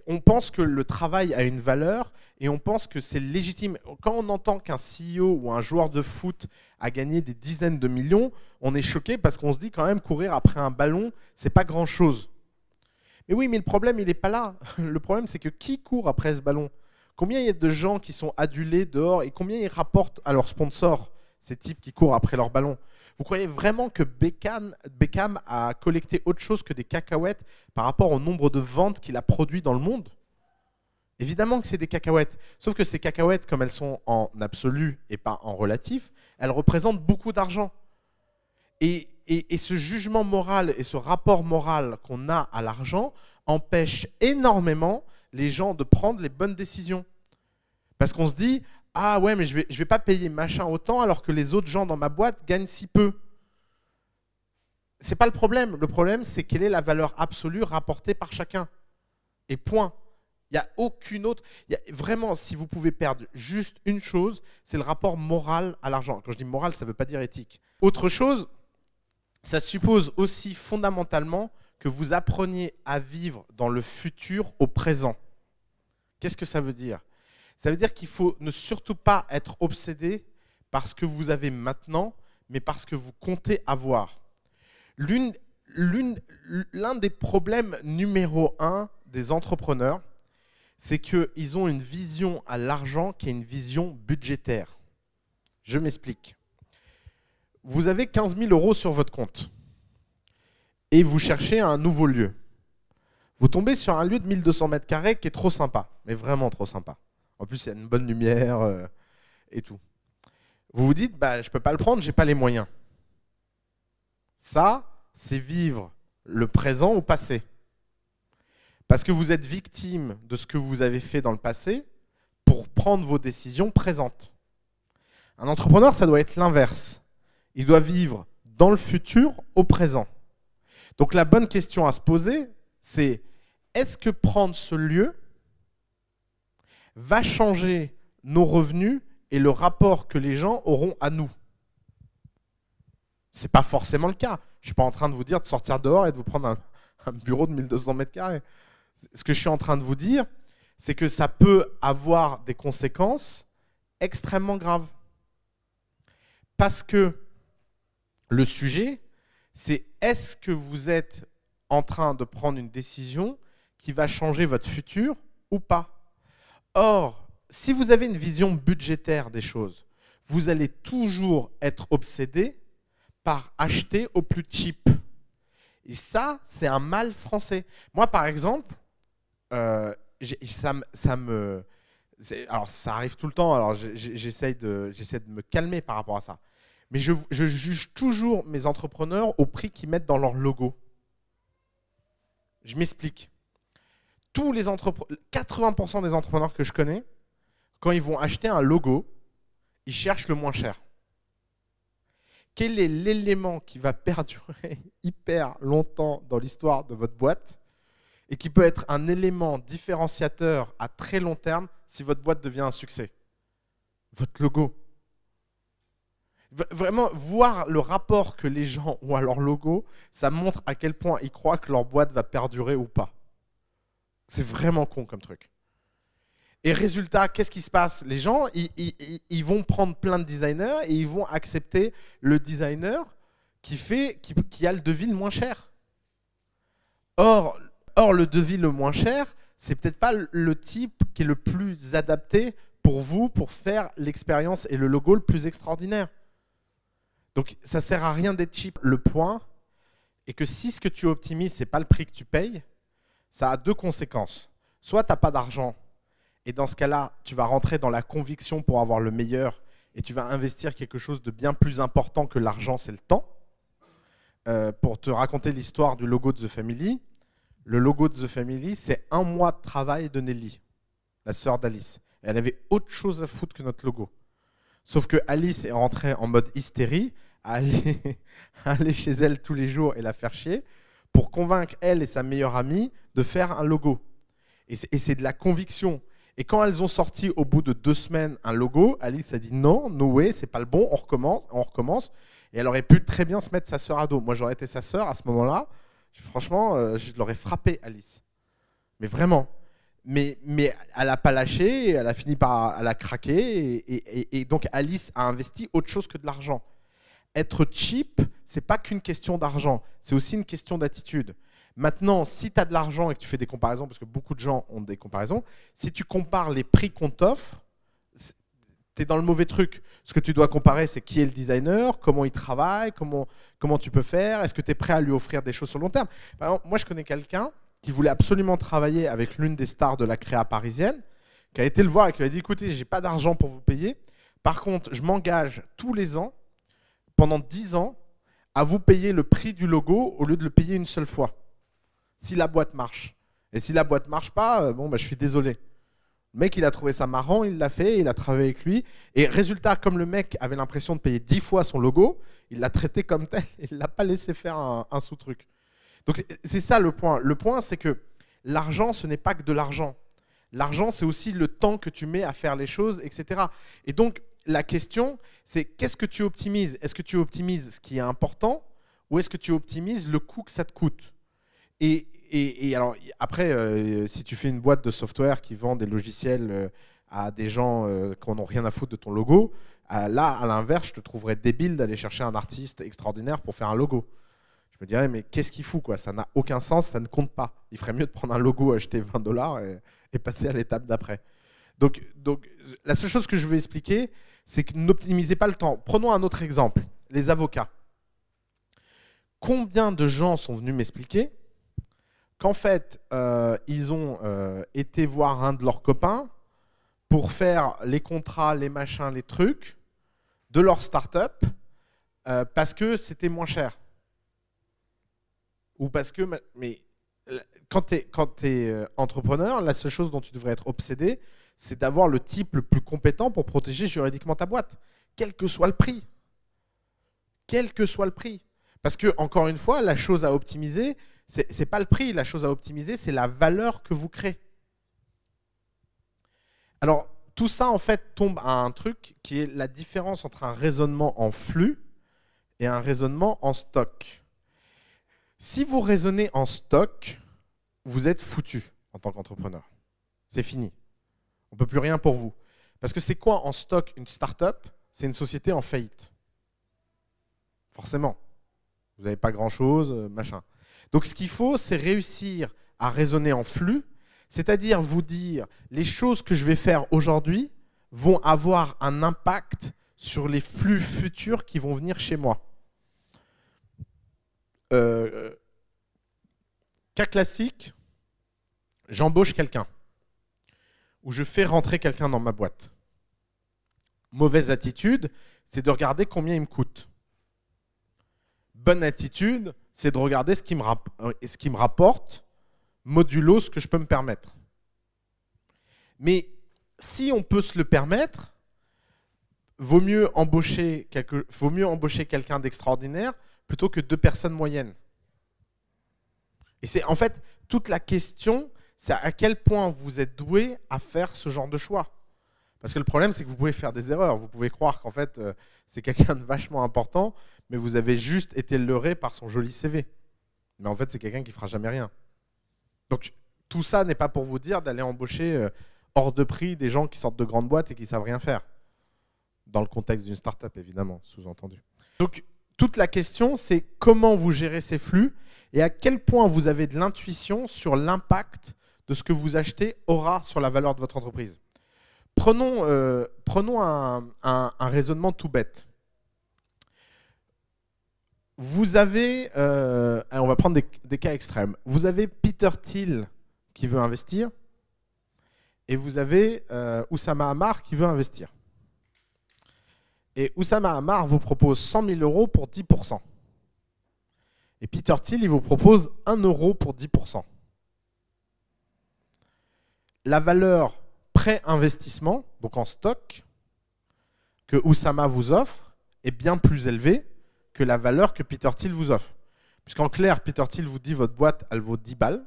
On pense que le travail a une valeur et on pense que c'est légitime. Quand on entend qu'un CEO ou un joueur de foot a gagné des dizaines de millions, on est choqué parce qu'on se dit quand même courir après un ballon, c'est pas grand-chose. Mais oui, mais le problème, il n'est pas là. Le problème, c'est que qui court après ce ballon? Combien il y a de gens qui sont adulés dehors et combien ils rapportent à leurs sponsors, ces types qui courent après leur ballon? Vous croyez vraiment que Beckham a collecté autre chose que des cacahuètes par rapport au nombre de ventes qu'il a produit dans le monde? Évidemment que c'est des cacahuètes. Sauf que ces cacahuètes, comme elles sont en absolu et pas en relatif, elles représentent beaucoup d'argent. Et ce jugement moral et ce rapport moral qu'on a à l'argent empêche énormément les gens de prendre les bonnes décisions. Parce qu'on se dit, ah ouais, mais je vais pas payer machin autant alors que les autres gens dans ma boîte gagnent si peu. C'est pas le problème. Le problème, c'est quelle est la valeur absolue rapportée par chacun. Et point. Il n'y a aucune autre. Vraiment, si vous pouvez perdre juste une chose, c'est le rapport moral à l'argent. Quand je dis moral, ça ne veut pas dire éthique. Autre chose, ça suppose aussi fondamentalement que vous appreniez à vivre dans le futur au présent. Qu'est-ce que ça veut dire? Ça veut dire qu'il faut ne surtout pas être obsédé par ce que vous avez maintenant, mais par ce que vous comptez avoir. L'un des problèmes numéro 1 des entrepreneurs, c'est qu'ils ont une vision à l'argent qui est une vision budgétaire. Je m'explique. Vous avez 15 000 € sur votre compte et vous cherchez un nouveau lieu. Vous tombez sur un lieu de 1200 mètres carrés qui est trop sympa, mais vraiment trop sympa. En plus, il y a une bonne lumière et tout. Vous vous dites, bah, je ne peux pas le prendre, je n'ai pas les moyens. Ça, c'est vivre le présent au passé. Parce que vous êtes victime de ce que vous avez fait dans le passé pour prendre vos décisions présentes. Un entrepreneur, ça doit être l'inverse. Il doit vivre dans le futur au présent. Donc la bonne question à se poser, c'est est-ce que prendre ce lieu va changer nos revenus et le rapport que les gens auront à nous? Ce n'est pas forcément le cas. Je ne suis pas en train de vous dire de sortir dehors et de vous prendre un bureau de 1200 mètres carrés. Ce que je suis en train de vous dire, c'est que ça peut avoir des conséquences extrêmement graves. Parce que le sujet, c'est est-ce que vous êtes en train de prendre une décision qui va changer votre futur ou pas? Or, si vous avez une vision budgétaire des choses, vous allez toujours être obsédé par acheter au plus cheap. Et ça, c'est un mal français. Moi, par exemple, alors ça arrive tout le temps, alors j'essaie de me calmer par rapport à ça. Mais je juge toujours mes entrepreneurs au prix qu'ils mettent dans leur logo. Je m'explique. 80% des entrepreneurs que je connais, quand ils vont acheter un logo, ils cherchent le moins cher. Quel est l'élément qui va perdurer hyper longtemps dans l'histoire de votre boîte et qui peut être un élément différenciateur à très long terme si votre boîte devient un succès? Votre logo. Vraiment, voir le rapport que les gens ont à leur logo, ça montre à quel point ils croient que leur boîte va perdurer ou pas. C'est vraiment con comme truc. Et résultat, qu'est-ce qui se passe? Les gens, ils vont prendre plein de designers et ils vont accepter le designer qui a le devis le moins cher. Or, le devis le moins cher, c'est peut-être pas le type qui est le plus adapté pour vous pour faire l'expérience et le logo le plus extraordinaire. Donc, ça ne sert à rien d'être cheap. Le point est que si ce que tu optimises, ce n'est pas le prix que tu payes, ça a deux conséquences. Soit tu n'as pas d'argent, et dans ce cas-là, tu vas rentrer dans la conviction pour avoir le meilleur, et tu vas investir quelque chose de bien plus important que l'argent, c'est le temps. Pour te raconter l'histoire du logo de The Family, le logo de The Family, c'est 1 mois de travail de Nelly, la sœur d'Alice. Elle avait autre chose à foutre que notre logo. Sauf que Alice est rentrée en mode hystérie, à aller chez elle tous les jours et la faire chier, pour convaincre elle et sa meilleure amie de faire un logo. Et c'est de la conviction. Et quand elles ont sorti au bout de 2 semaines un logo, Alice a dit non, no way, c'est pas le bon, on recommence. Et elle aurait pu très bien se mettre sa sœur à dos. Moi, j'aurais été sa sœur à ce moment-là. Franchement, je l'aurais frappé, Alice. Mais vraiment. Mais elle n'a pas lâché, elle a fini par elle a craqué. Et donc, Alice a investi autre chose que de l'argent. Être cheap, c'est pas qu'une question d'argent, c'est aussi une question d'attitude. Maintenant, si tu as de l'argent et que tu fais des comparaisons, parce que beaucoup de gens ont des comparaisons, si tu compares les prix qu'on t'offre, tu es dans le mauvais truc. Ce que tu dois comparer, c'est qui est le designer, comment il travaille, comment tu peux faire, est-ce que tu es prêt à lui offrir des choses sur le long terme. Par exemple, moi, je connais quelqu'un qui voulait absolument travailler avec l'une des stars de la créa parisienne, qui a été le voir et qui lui a dit, écoutez, j'ai pas d'argent pour vous payer, par contre, je m'engage tous les ans, pendant 10 ans, à vous payer le prix du logo au lieu de le payer une seule fois, si la boîte marche. Et si la boîte ne marche pas, bon, bah, je suis désolé. Le mec, il a trouvé ça marrant, il l'a fait, il a travaillé avec lui. Et résultat, comme le mec avait l'impression de payer 10 fois son logo, il l'a traité comme tel, il ne l'a pas laissé faire un sous-truc. Donc c'est ça le point. Le point, c'est que l'argent, ce n'est pas que de l'argent. L'argent, c'est aussi le temps que tu mets à faire les choses, etc. Et donc, la question, c'est qu'est-ce que tu optimises? Est-ce que tu optimises ce qui est important ou est-ce que tu optimises le coût que ça te coûte? Et alors, après, si tu fais une boîte de software qui vend des logiciels à des gens qui n'ont rien à foutre de ton logo, là, à l'inverse, je te trouverais débile d'aller chercher un artiste extraordinaire pour faire un logo. Je me dirais, mais qu'est-ce qu'il fout, quoi? Ça n'a aucun sens, ça ne compte pas. Il ferait mieux de prendre un logo, acheter 20 $ et passer à l'étape d'après. Donc, la seule chose que je veux expliquer, c'est que n'optimisez pas le temps. Prenons un autre exemple, les avocats. Combien de gens sont venus m'expliquer qu'en fait, ils ont été voir un de leurs copains pour faire les contrats, les machins, les trucs de leur start-up parce que c'était moins cher. Ou parce que... Mais quand tu es entrepreneur, la seule chose dont tu devrais être obsédé, c'est d'avoir le type le plus compétent pour protéger juridiquement ta boîte, quel que soit le prix. Quel que soit le prix. Parce que, encore une fois, la chose à optimiser, ce n'est pas le prix. La chose à optimiser, c'est la valeur que vous créez. Alors, tout ça, en fait, tombe à un truc qui est la différence entre un raisonnement en flux et un raisonnement en stock. Si vous raisonnez en stock, vous êtes foutu en tant qu'entrepreneur. C'est fini. On ne peut plus rien pour vous. Parce que c'est quoi en stock une start-up? C'est une société en faillite. Forcément. Vous n'avez pas grand-chose, machin. Donc ce qu'il faut, c'est réussir à raisonner en flux, c'est-à-dire vous dire les choses que je vais faire aujourd'hui vont avoir un impact sur les flux futurs qui vont venir chez moi. Cas classique, j'embauche quelqu'un ou je fais rentrer quelqu'un dans ma boîte. Mauvaise attitude, c'est de regarder combien il me coûte. Bonne attitude, c'est de regarder ce qui me rapporte, modulo ce que je peux me permettre. Mais si on peut se le permettre, vaut mieux embaucher quelqu'un d'extraordinaire plutôt que 2 personnes moyennes. Et c'est en fait toute la question, c'est à quel point vous êtes doué à faire ce genre de choix. Parce que le problème, c'est que vous pouvez faire des erreurs. Vous pouvez croire qu'en fait, c'est quelqu'un de vachement important, mais vous avez juste été leurré par son joli CV. Mais en fait, c'est quelqu'un qui ne fera jamais rien. Donc, tout ça n'est pas pour vous dire d'aller embaucher hors de prix des gens qui sortent de grandes boîtes et qui ne savent rien faire. Dans le contexte d'une start-up, évidemment, sous-entendu. Donc, toute la question, c'est comment vous gérez ces flux et à quel point vous avez de l'intuition sur l'impact de ce que vous achetez aura sur la valeur de votre entreprise. Prenons un raisonnement tout bête. Vous avez, on va prendre des cas extrêmes. Vous avez Peter Thiel qui veut investir et vous avez Oussama Ammar qui veut investir. Et Oussama Ammar vous propose 100 000 € pour 10%. Et Peter Thiel, il vous propose 1 € pour 10%. La valeur pré-investissement, donc en stock, que Oussama vous offre est bien plus élevée que la valeur que Peter Thiel vous offre. Puisqu'en clair, Peter Thiel vous dit votre boîte, elle vaut 10 balles.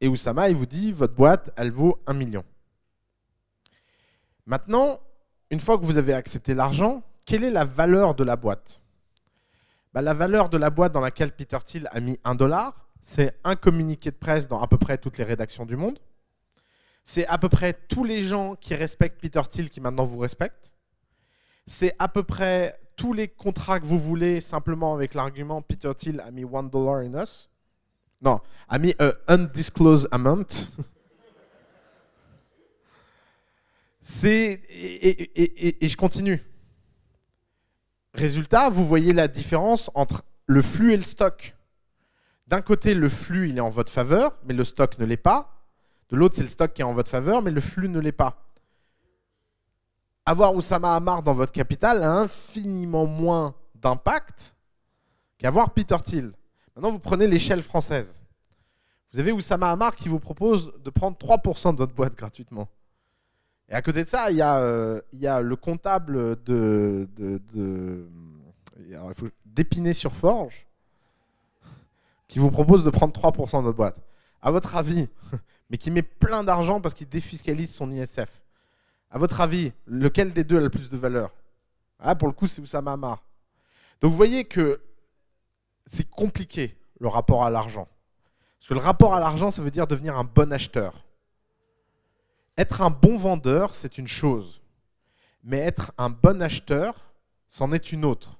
Et Oussama, il vous dit, votre boîte, elle vaut 1 million. Maintenant, une fois que vous avez accepté l'argent, quelle est la valeur de la boîte? La valeur de la boîte dans laquelle Peter Thiel a mis 1 dollar, c'est un communiqué de presse dans à peu près toutes les rédactions du monde. C'est à peu près tous les gens qui respectent Peter Thiel qui maintenant vous respectent. C'est à peu près tous les contrats que vous voulez simplement avec l'argument Peter Thiel a mis 1 dollar in us. Non, a mis undisclosed amount. Et je continue. Résultat, vous voyez la différence entre le flux et le stock. D'un côté, le flux il est en votre faveur, mais le stock ne l'est pas. De l'autre, c'est le stock qui est en votre faveur, mais le flux ne l'est pas. Avoir Oussama Ammar dans votre capital a infiniment moins d'impact qu'avoir Peter Thiel. Maintenant, vous prenez l'échelle française. Vous avez Oussama Ammar qui vous propose de prendre 3% de votre boîte gratuitement. Et à côté de ça, il y a le comptable d'Épinay-sur-Forge qui vous propose de prendre 3% de votre boîte. À votre avis, mais qui met plein d'argent parce qu'il défiscalise son ISF. À votre avis, lequel des deux a le plus de valeur? Pour le coup, c'est Oussama Ammar. Donc vous voyez que c'est compliqué, le rapport à l'argent. Parce que le rapport à l'argent, ça veut dire devenir un bon acheteur. Être un bon vendeur, c'est une chose. Mais être un bon acheteur, c'en est une autre.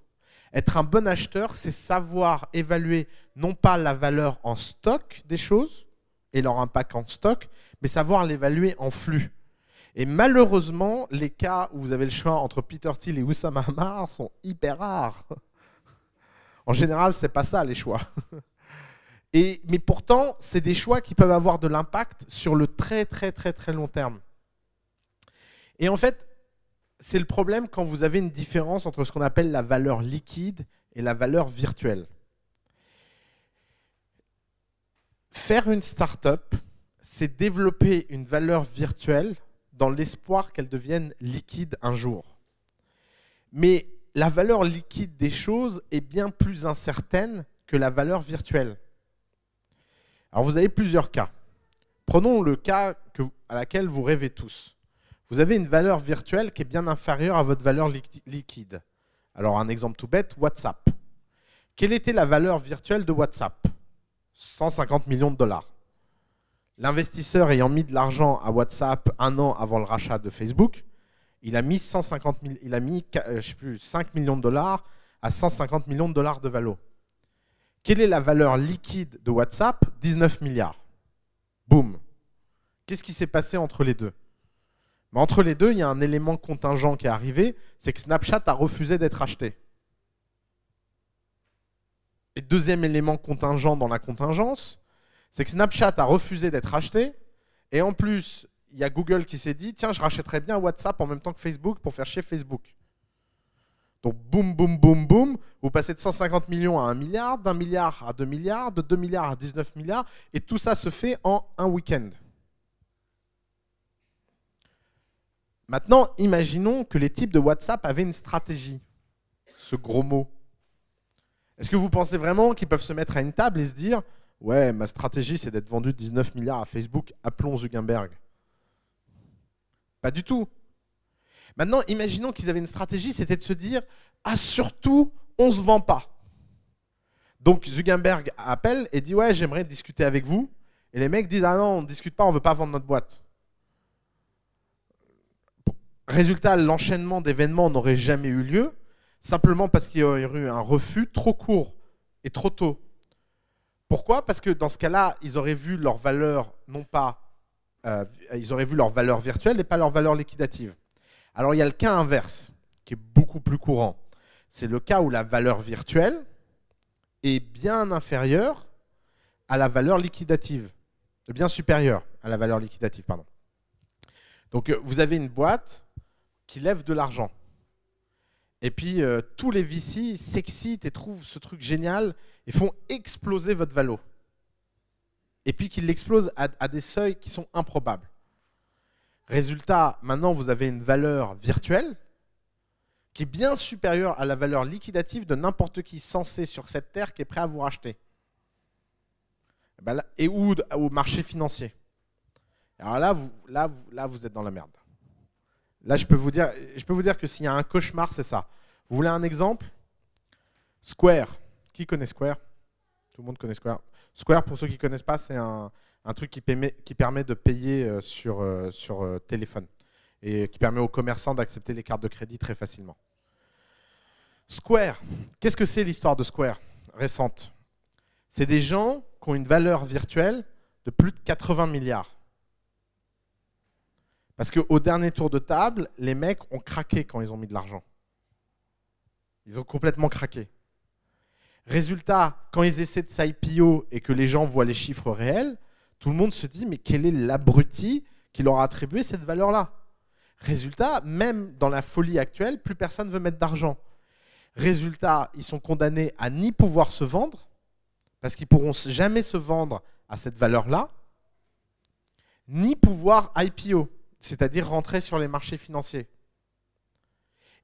Être un bon acheteur, c'est savoir évaluer non pas la valeur en stock des choses et leur impact en stock, mais savoir l'évaluer en flux. Et malheureusement, les cas où vous avez le choix entre Peter Thiel et Oussama Ammar sont hyper rares. En général, ce n'est pas ça les choix. Mais pourtant, c'est des choix qui peuvent avoir de l'impact sur le très très très très long terme. Et en fait, c'est le problème quand vous avez une différence entre ce qu'on appelle la valeur liquide et la valeur virtuelle. Faire une start-up, c'est développer une valeur virtuelle dans l'espoir qu'elle devienne liquide un jour. Mais la valeur liquide des choses est bien plus incertaine que la valeur virtuelle. Alors vous avez plusieurs cas. Prenons le cas à laquelle vous rêvez tous. Vous avez une valeur virtuelle qui est bien inférieure à votre valeur liquide. Alors un exemple tout bête, WhatsApp. Quelle était la valeur virtuelle de WhatsApp? 150 millions de dollars. L'investisseur ayant mis de l'argent à WhatsApp 1 an avant le rachat de Facebook, il a mis 5 millions de dollars à 150 millions de dollars de valo. Quelle est la valeur liquide de WhatsApp? 19 milliards. Boum. Qu'est-ce qui s'est passé entre les deux? Entre les deux, il y a un élément contingent qui est arrivé, c'est que Snapchat a refusé d'être acheté. Et deuxième élément contingent dans la contingence, c'est que Snapchat a refusé d'être acheté, et en plus, il y a Google qui s'est dit, tiens, je rachèterais bien WhatsApp en même temps que Facebook pour faire chez Facebook. Donc boum, boum, boum, boum, vous passez de 150 millions à 1 milliard, d'1 milliard à 2 milliards, de 2 milliards à 19 milliards, et tout ça se fait en un week-end. Maintenant, imaginons que les types de WhatsApp avaient une stratégie, ce gros mot. Est-ce que vous pensez vraiment qu'ils peuvent se mettre à une table et se dire « Ouais, ma stratégie, c'est d'être vendu 19 milliards à Facebook, appelons Zuckerberg ». Pas du tout. Maintenant, imaginons qu'ils avaient une stratégie, c'était de se dire « Ah, surtout, on ne se vend pas ». Donc Zuckerberg appelle et dit « Ouais, j'aimerais discuter avec vous ». Et les mecs disent « Ah non, on ne discute pas, on ne veut pas vendre notre boîte ». Résultat, l'enchaînement d'événements n'aurait jamais eu lieu, simplement parce qu'il y aurait eu un refus trop court et trop tôt. Pourquoi? Parce que dans ce cas-là, ils auraient vu leur valeur, non pas, ils auraient vu leur valeur virtuelle et pas leur valeur liquidative. Alors il y a le cas inverse, qui est beaucoup plus courant. C'est le cas où la valeur virtuelle est bien inférieure à la valeur liquidative, bien supérieure à la valeur liquidative, pardon. Donc vous avez une boîte qui lève de l'argent. Et puis, tous les VC s'excitent et trouvent ce truc génial et font exploser votre valo. Et puis qu'ils l'explosent à des seuils qui sont improbables. Résultat, maintenant, vous avez une valeur virtuelle qui est bien supérieure à la valeur liquidative de n'importe qui censé sur cette terre qui est prêt à vous racheter. Ben là, et ou au marché financier. Alors là, vous êtes dans la merde. Là, je peux vous dire que s'il y a un cauchemar, c'est ça. Vous voulez un exemple? Square. Qui connaît Square? Tout le monde connaît Square. Square, pour ceux qui ne connaissent pas, c'est un truc qui permet de payer sur téléphone et qui permet aux commerçants d'accepter les cartes de crédit très facilement. Square, qu'est-ce que c'est l'histoire de Square récente? C'est des gens qui ont une valeur virtuelle de plus de 80 milliards. Parce qu'au dernier tour de table, les mecs ont craqué quand ils ont mis de l'argent. Ils ont complètement craqué. Résultat, quand ils essaient de s'IPO et que les gens voient les chiffres réels, tout le monde se dit mais quel est l'abruti qui leur a attribué cette valeur-là? Résultat, même dans la folie actuelle, plus personne ne veut mettre d'argent. Résultat, ils sont condamnés à ni pouvoir se vendre, parce qu'ils ne pourront jamais se vendre à cette valeur-là, ni pouvoir IPO, c'est-à-dire rentrer sur les marchés financiers.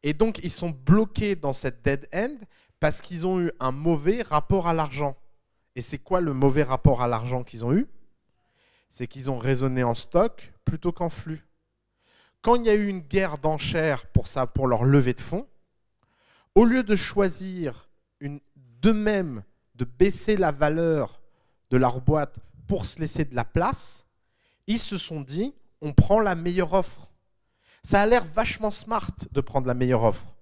Et donc, ils sont bloqués dans cette dead end parce qu'ils ont eu un mauvais rapport à l'argent. Et c'est quoi le mauvais rapport à l'argent qu'ils ont eu? C'est qu'ils ont raisonné en stock plutôt qu'en flux. Quand il y a eu une guerre d'enchères pour leur levée de fonds, au lieu de choisir d'eux-mêmes de baisser la valeur de leur boîte pour se laisser de la place, ils se sont dit on prend la meilleure offre. Ça a l'air vachement smart de prendre la meilleure offre.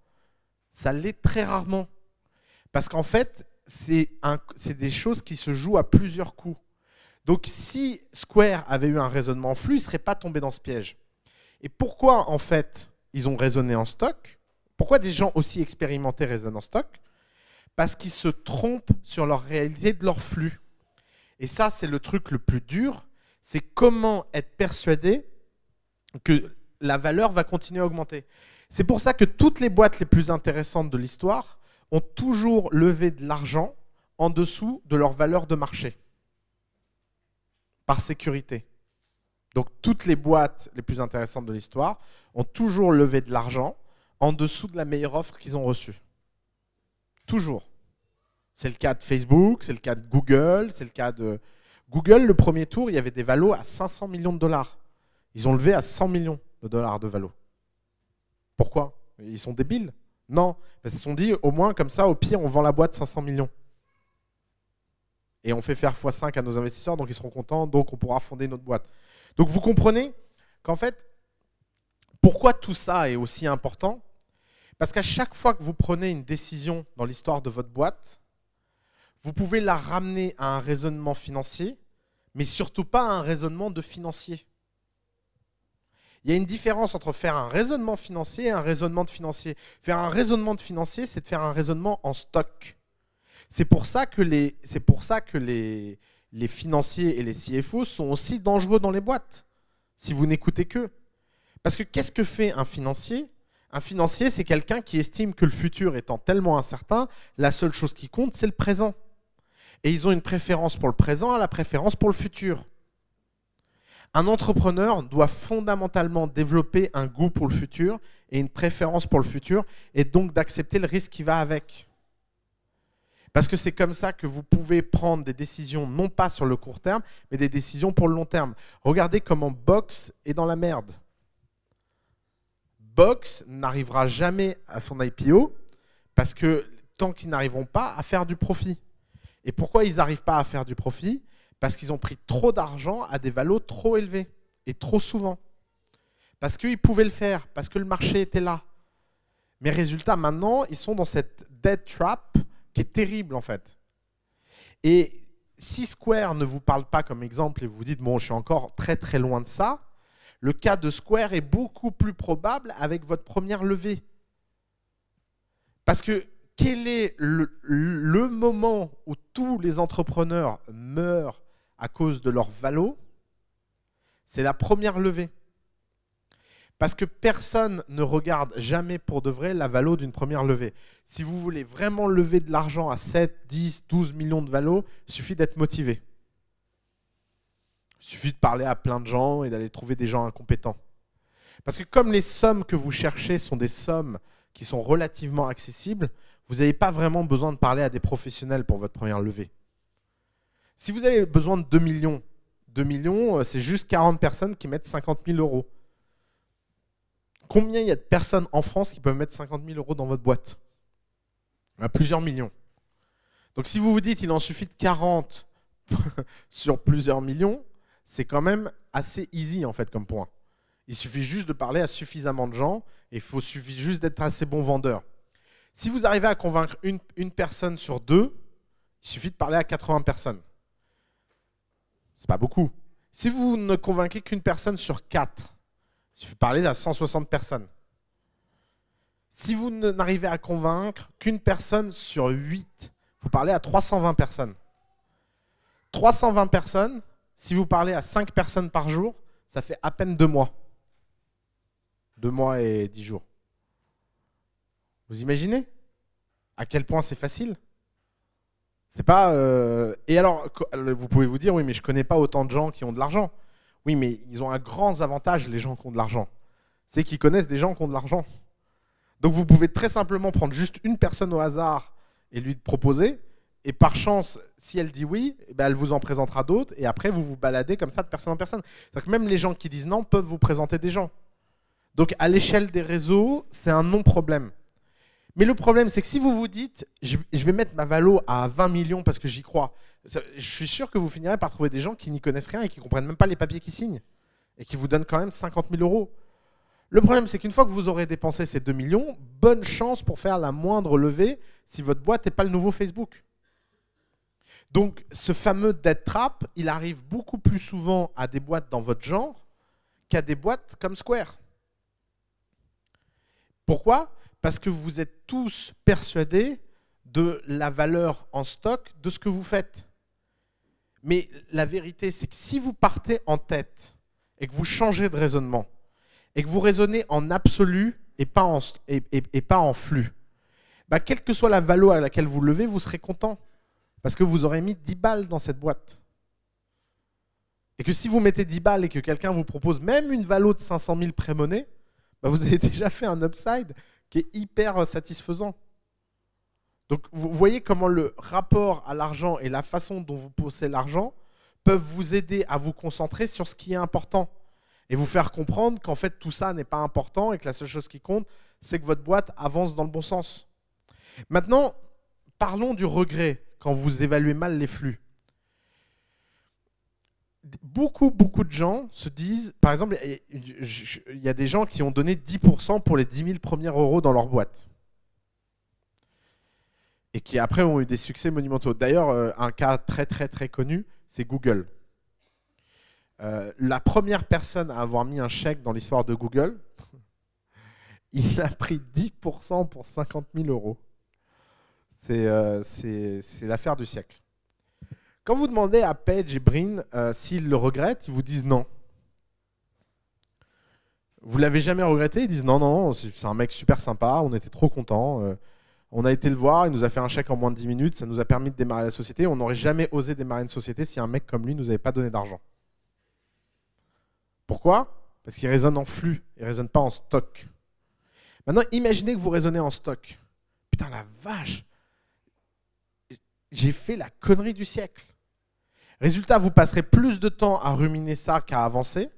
Ça l'est très rarement. Parce qu'en fait, c'est des choses qui se jouent à plusieurs coups. Donc si Square avait eu un raisonnement en flux, il ne serait pas tombé dans ce piège. Et pourquoi en fait ils ont raisonné en stock? Pourquoi des gens aussi expérimentés raisonnent en stock? Parce qu'ils se trompent sur leur réalité de leur flux. Et ça, c'est le truc le plus dur, c'est comment être persuadé que la valeur va continuer à augmenter. C'est pour ça que toutes les boîtes les plus intéressantes de l'histoire ont toujours levé de l'argent en dessous de leur valeur de marché, par sécurité. Donc toutes les boîtes les plus intéressantes de l'histoire ont toujours levé de l'argent en dessous de la meilleure offre qu'ils ont reçue. Toujours. C'est le cas de Facebook, c'est le cas de Google, c'est le cas de... Google, le premier tour, il y avait des valos à 500 millions de dollars. Ils ont levé à 100 millions de dollars de valos. Pourquoi? Ils sont débiles? Non, parce qu'ils se sont dit, au moins, comme ça, au pire, on vend la boîte 500 millions. Et on fait faire x5 à nos investisseurs, donc ils seront contents, donc on pourra fonder notre boîte. Donc vous comprenez qu'en fait, pourquoi tout ça est aussi important? Parce qu'à chaque fois que vous prenez une décision dans l'histoire de votre boîte, vous pouvez la ramener à un raisonnement financier, mais surtout pas à un raisonnement de financier. Il y a une différence entre faire un raisonnement financier et un raisonnement de financier. Faire un raisonnement de financier, c'est de faire un raisonnement en stock. C'est pour ça que les financiers et les CFO sont aussi dangereux dans les boîtes, si vous n'écoutez qu'eux. Parce que qu'est-ce que fait un financier? Un financier, c'est quelqu'un qui estime que le futur étant tellement incertain, la seule chose qui compte, c'est le présent. Et ils ont une préférence pour le présent, la préférence pour le futur. Un entrepreneur doit fondamentalement développer un goût pour le futur et une préférence pour le futur, et donc d'accepter le risque qui va avec. Parce que c'est comme ça que vous pouvez prendre des décisions, non pas sur le court terme, mais des décisions pour le long terme. Regardez comment Box est dans la merde. Box n'arrivera jamais à son IPO parce que tant qu'ils n'arriveront pas à faire du profit. Et pourquoi ils n'arrivent pas à faire du profit? Parce qu'ils ont pris trop d'argent à des valos trop élevés et trop souvent. Parce qu'ils pouvaient le faire, parce que le marché était là. Mais résultat, maintenant, ils sont dans cette dead trap qui est terrible en fait. Et si Square ne vous parle pas comme exemple et vous vous dites « bon, je suis encore très très loin de ça », le cas de Square est beaucoup plus probable avec votre première levée. Parce que quel est le moment où tous les entrepreneurs meurent à cause de leur valo? C'est la première levée. Parce que personne ne regarde jamais pour de vrai la valo d'une première levée. Si vous voulez vraiment lever de l'argent à 7, 10, 12 millions de valo, il suffit d'être motivé. Il suffit de parler à plein de gens et d'aller trouver des gens incompétents. Parce que comme les sommes que vous cherchez sont des sommes qui sont relativement accessibles, vous n'avez pas vraiment besoin de parler à des professionnels pour votre première levée. Si vous avez besoin de 2 millions, c'est juste 40 personnes qui mettent 50 000 euros. Combien il y a de personnes en France qui peuvent mettre 50 000 euros dans votre boîte? Plusieurs millions. Donc si vous vous dites qu'il en suffit de 40 sur plusieurs millions, c'est quand même assez easy en fait comme point. Il suffit juste de parler à suffisamment de gens et il suffit juste d'être assez bon vendeur. Si vous arrivez à convaincre une personne sur deux, il suffit de parler à 80 personnes. C'est pas beaucoup. Si vous ne convainquez qu'une personne sur 4, il suffit de parler à 160 personnes. Si vous n'arrivez à convaincre qu'une personne sur 8, vous parlez à 320 personnes. 320 personnes, si vous parlez à 5 personnes par jour, ça fait à peine 2 mois. 2 mois et 10 jours. Vous imaginez à quel point c'est facile? C'est pas. Et alors, vous pouvez vous dire, oui, mais je connais pas autant de gens qui ont de l'argent. Oui, mais ils ont un grand avantage, les gens qui ont de l'argent. C'est qu'ils connaissent des gens qui ont de l'argent. Donc vous pouvez très simplement prendre juste une personne au hasard et lui proposer. Et par chance, si elle dit oui, eh ben elle vous en présentera d'autres. Et après, vous vous baladez comme ça de personne en personne. C'est-à-dire que même les gens qui disent non peuvent vous présenter des gens. Donc à l'échelle des réseaux, c'est un non-problème. Mais le problème, c'est que si vous vous dites je vais mettre ma valo à 20 millions parce que j'y crois, je suis sûr que vous finirez par trouver des gens qui n'y connaissent rien et qui ne comprennent même pas les papiers qu'ils signent et qui vous donnent quand même 50 000 euros. Le problème, c'est qu'une fois que vous aurez dépensé ces 2 millions, bonne chance pour faire la moindre levée si votre boîte n'est pas le nouveau Facebook. Donc, ce fameux debt trap, il arrive beaucoup plus souvent à des boîtes dans votre genre qu'à des boîtes comme Square. Pourquoi ? Parce que vous êtes tous persuadés de la valeur en stock de ce que vous faites. Mais la vérité, c'est que si vous partez en tête et que vous changez de raisonnement, et que vous raisonnez en absolu et pas en flux, bah, quelle que soit la valo à laquelle vous levez, vous serez content. Parce que vous aurez mis 10 balles dans cette boîte. Et que si vous mettez 10 balles et que quelqu'un vous propose même une valo de 500 000 pré-monnaie, bah, vous avez déjà fait un upside qui est hyper satisfaisant. Donc vous voyez comment le rapport à l'argent et la façon dont vous posez l'argent peuvent vous aider à vous concentrer sur ce qui est important. Et vous faire comprendre qu'en fait tout ça n'est pas important et que la seule chose qui compte, c'est que votre boîte avance dans le bon sens. Maintenant, parlons du regret quand vous évaluez mal les flux. Beaucoup de gens se disent, par exemple, il y a des gens qui ont donné 10% pour les 10 000 premiers euros dans leur boîte. Et qui après ont eu des succès monumentaux. D'ailleurs, un cas très connu, c'est Google. La première personne à avoir mis un chèque dans l'histoire de Google, il a pris 10% pour 50 000 euros. C'est l'affaire du siècle. Quand vous demandez à Page et Brin s'ils le regrettent, ils vous disent non. Vous l'avez jamais regretté? Ils disent non, c'est un mec super sympa, on était trop contents. On a été le voir, il nous a fait un chèque en moins de 10 minutes, ça nous a permis de démarrer la société. On n'aurait jamais osé démarrer une société si un mec comme lui ne nous avait pas donné d'argent. Pourquoi? Parce qu'il raisonne en flux, il ne raisonne pas en stock. Maintenant, imaginez que vous raisonnez en stock. Putain, la vache! J'ai fait la connerie du siècle. Résultat, vous passerez plus de temps à ruminer ça qu'à avancer.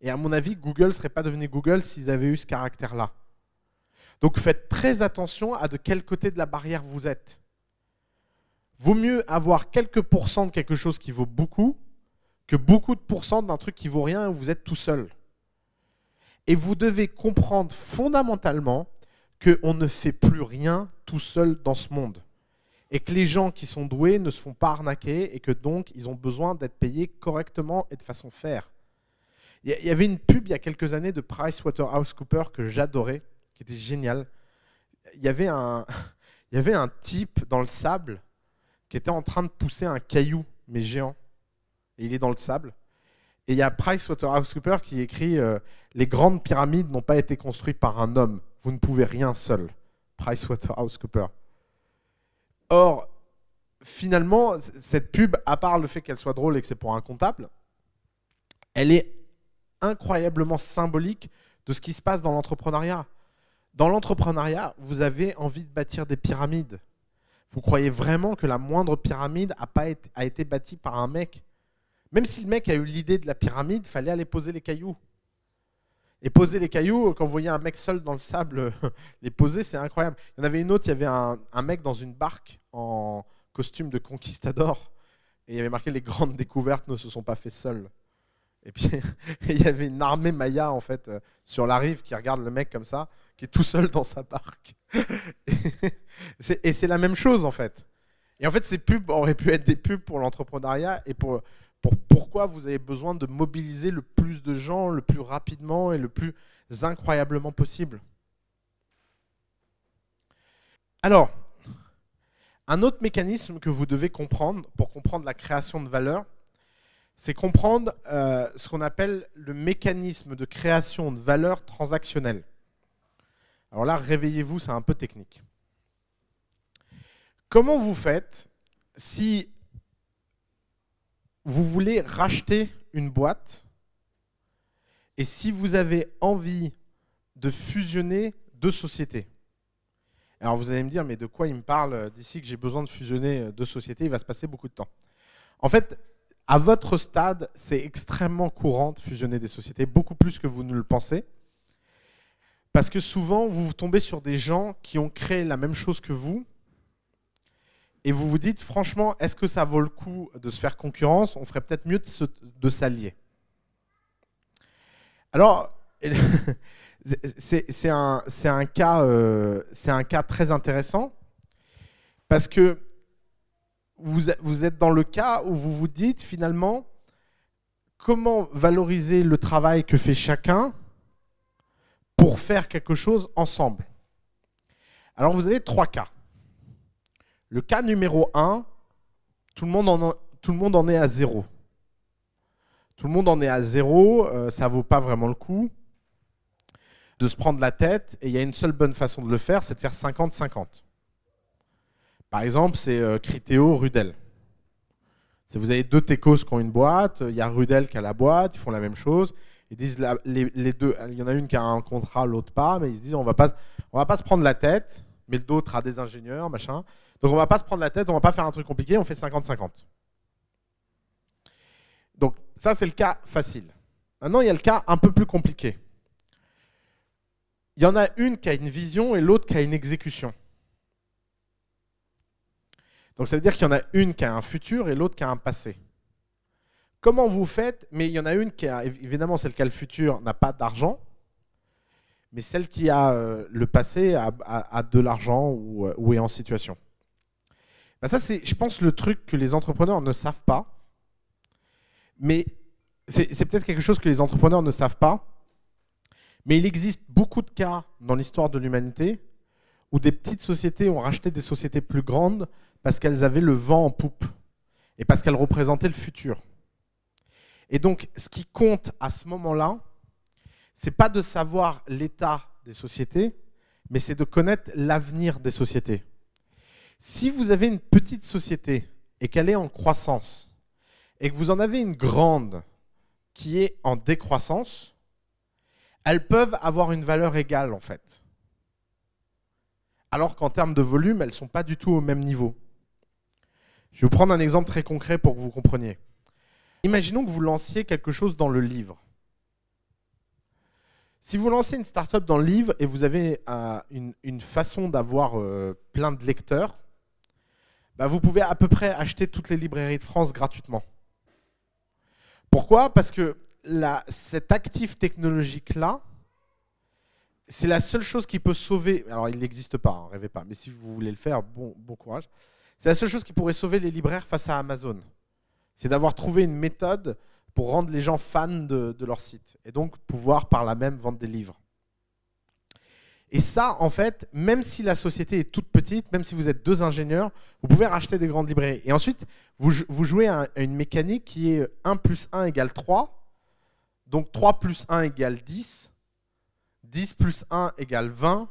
Et à mon avis, Google ne serait pas devenu Google s'ils avaient eu ce caractère-là. Donc faites très attention à de quel côté de la barrière vous êtes. Vaut mieux avoir quelques pourcents de quelque chose qui vaut beaucoup que beaucoup de pourcents d'un truc qui vaut rien et où vous êtes tout seul. Et vous devez comprendre fondamentalement qu'on ne fait plus rien tout seul dans ce monde. Et que les gens qui sont doués ne se font pas arnaquer et que donc ils ont besoin d'être payés correctement et de façon fair. Il y avait une pub il y a quelques années de PricewaterhouseCoopers que j'adorais, qui était génial. Il y avait un type dans le sable qui était en train de pousser un caillou, mais géant. Et il est dans le sable. Et il y a PricewaterhouseCoopers qui écrit les grandes pyramides n'ont pas été construites par un homme. Vous ne pouvez rien seul. PricewaterhouseCoopers. Or, finalement, cette pub, à part le fait qu'elle soit drôle et que c'est pour un comptable, elle est incroyablement symbolique de ce qui se passe dans l'entrepreneuriat. Dans l'entrepreneuriat, vous avez envie de bâtir des pyramides. Vous croyez vraiment que la moindre pyramide a été bâtie par un mec? Même si le mec a eu l'idée de la pyramide, il fallait aller poser les cailloux. Et poser les cailloux, quand vous voyez un mec seul dans le sable les poser, c'est incroyable. Il y en avait une autre, il y avait un mec dans une barque en costume de conquistador. Et il y avait marqué: les grandes découvertes ne se sont pas faites seules. Et puis il y avait une armée maya en fait sur la rive qui regarde le mec comme ça, qui est tout seul dans sa barque. Et c'est la même chose en fait. Et en fait, ces pubs auraient pu être des pubs pour l'entrepreneuriat et pour pourquoi vous avez besoin de mobiliser le plus de gens, le plus rapidement et le plus incroyablement possible. Alors, un autre mécanisme que vous devez comprendre pour comprendre la création de valeur, c'est comprendre ce qu'on appelle le mécanisme de création de valeur transactionnelle. Alors là, réveillez-vous, c'est un peu technique. Comment vous faites si vous voulez racheter une boîte et si vous avez envie de fusionner deux sociétés? Alors vous allez me dire, mais de quoi il me parle d'ici que j'ai besoin de fusionner deux sociétés? Il va se passer beaucoup de temps. En fait, à votre stade, c'est extrêmement courant de fusionner des sociétés, beaucoup plus que vous ne le pensez. Parce que souvent, vous tombez sur des gens qui ont créé la même chose que vous et vous vous dites, franchement, est-ce que ça vaut le coup de se faire concurrence? On ferait peut-être mieux de s'allier. Alors, c'est un cas très intéressant parce que vous êtes dans le cas où vous vous dites finalement comment valoriser le travail que fait chacun pour faire quelque chose ensemble. Alors vous avez trois cas. Le cas numéro 1, tout le monde en est à zéro. Tout le monde en est à zéro, ça ne vaut pas vraiment le coup de se prendre la tête, et il y a une seule bonne façon de le faire, c'est de faire 50-50. Par exemple, c'est Criteo, Rudel. Vous avez deux techos qui ont une boîte, il y a Rudel qui a la boîte, ils font la même chose. Ils disent les deux, il y en a une qui a un contrat, l'autre pas, mais ils se disent on va pas se prendre la tête, mais l'autre a des ingénieurs, machin. Donc on va pas se prendre la tête, on va pas faire un truc compliqué, on fait 50-50. Donc ça c'est le cas facile. Maintenant il y a le cas un peu plus compliqué. Il y en a une qui a une vision et l'autre qui a une exécution. Donc ça veut dire qu'il y en a une qui a un futur et l'autre qui a un passé. Comment vous faites? Mais il y en a une qui a, évidemment celle qui a le futur n'a pas d'argent, mais celle qui a le passé a de l'argent ou est en situation. Ben ça c'est, je pense, le truc que les entrepreneurs ne savent pas, mais c'est peut-être quelque chose que les entrepreneurs ne savent pas, mais il existe beaucoup de cas dans l'histoire de l'humanité où des petites sociétés ont racheté des sociétés plus grandes parce qu'elles avaient le vent en poupe et parce qu'elles représentaient le futur. Et donc, ce qui compte à ce moment-là, c'est pas de savoir l'état des sociétés, mais c'est de connaître l'avenir des sociétés. Si vous avez une petite société et qu'elle est en croissance, et que vous en avez une grande qui est en décroissance, elles peuvent avoir une valeur égale en fait. Alors qu'en termes de volume, elles ne sont pas du tout au même niveau. Je vais vous prendre un exemple très concret pour que vous compreniez. Imaginons que vous lanciez quelque chose dans le livre. Si vous lancez une start-up dans le livre et vous avez une façon d'avoir plein de lecteurs, bah vous pouvez à peu près acheter toutes les librairies de France gratuitement. Pourquoi? Parce que cet actif technologique-là, c'est la seule chose qui peut sauver, alors il n'existe pas, hein, rêvez pas, mais si vous voulez le faire, bon courage. C'est la seule chose qui pourrait sauver les libraires face à Amazon. C'est d'avoir trouvé une méthode pour rendre les gens fans de leur site et donc pouvoir par là même vendre des livres. Et ça, en fait, même si la société est toute petite, même si vous êtes deux ingénieurs, vous pouvez racheter des grandes librairies. Et ensuite, vous jouez à une mécanique qui est 1 plus 1 égale 3, donc 3 plus 1 égale 10, 10 plus 1 égale 20,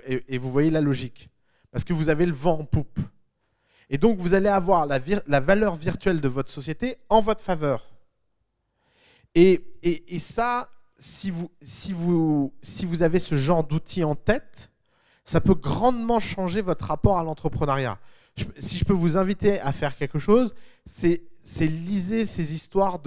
et vous voyez la logique. Parce que vous avez le vent en poupe. Et donc, vous allez avoir la valeur virtuelle de votre société en votre faveur. Et ça, si vous avez ce genre d'outil en tête, ça peut grandement changer votre rapport à l'entrepreneuriat. Si je peux vous inviter à faire quelque chose, c'est lisez ces histoires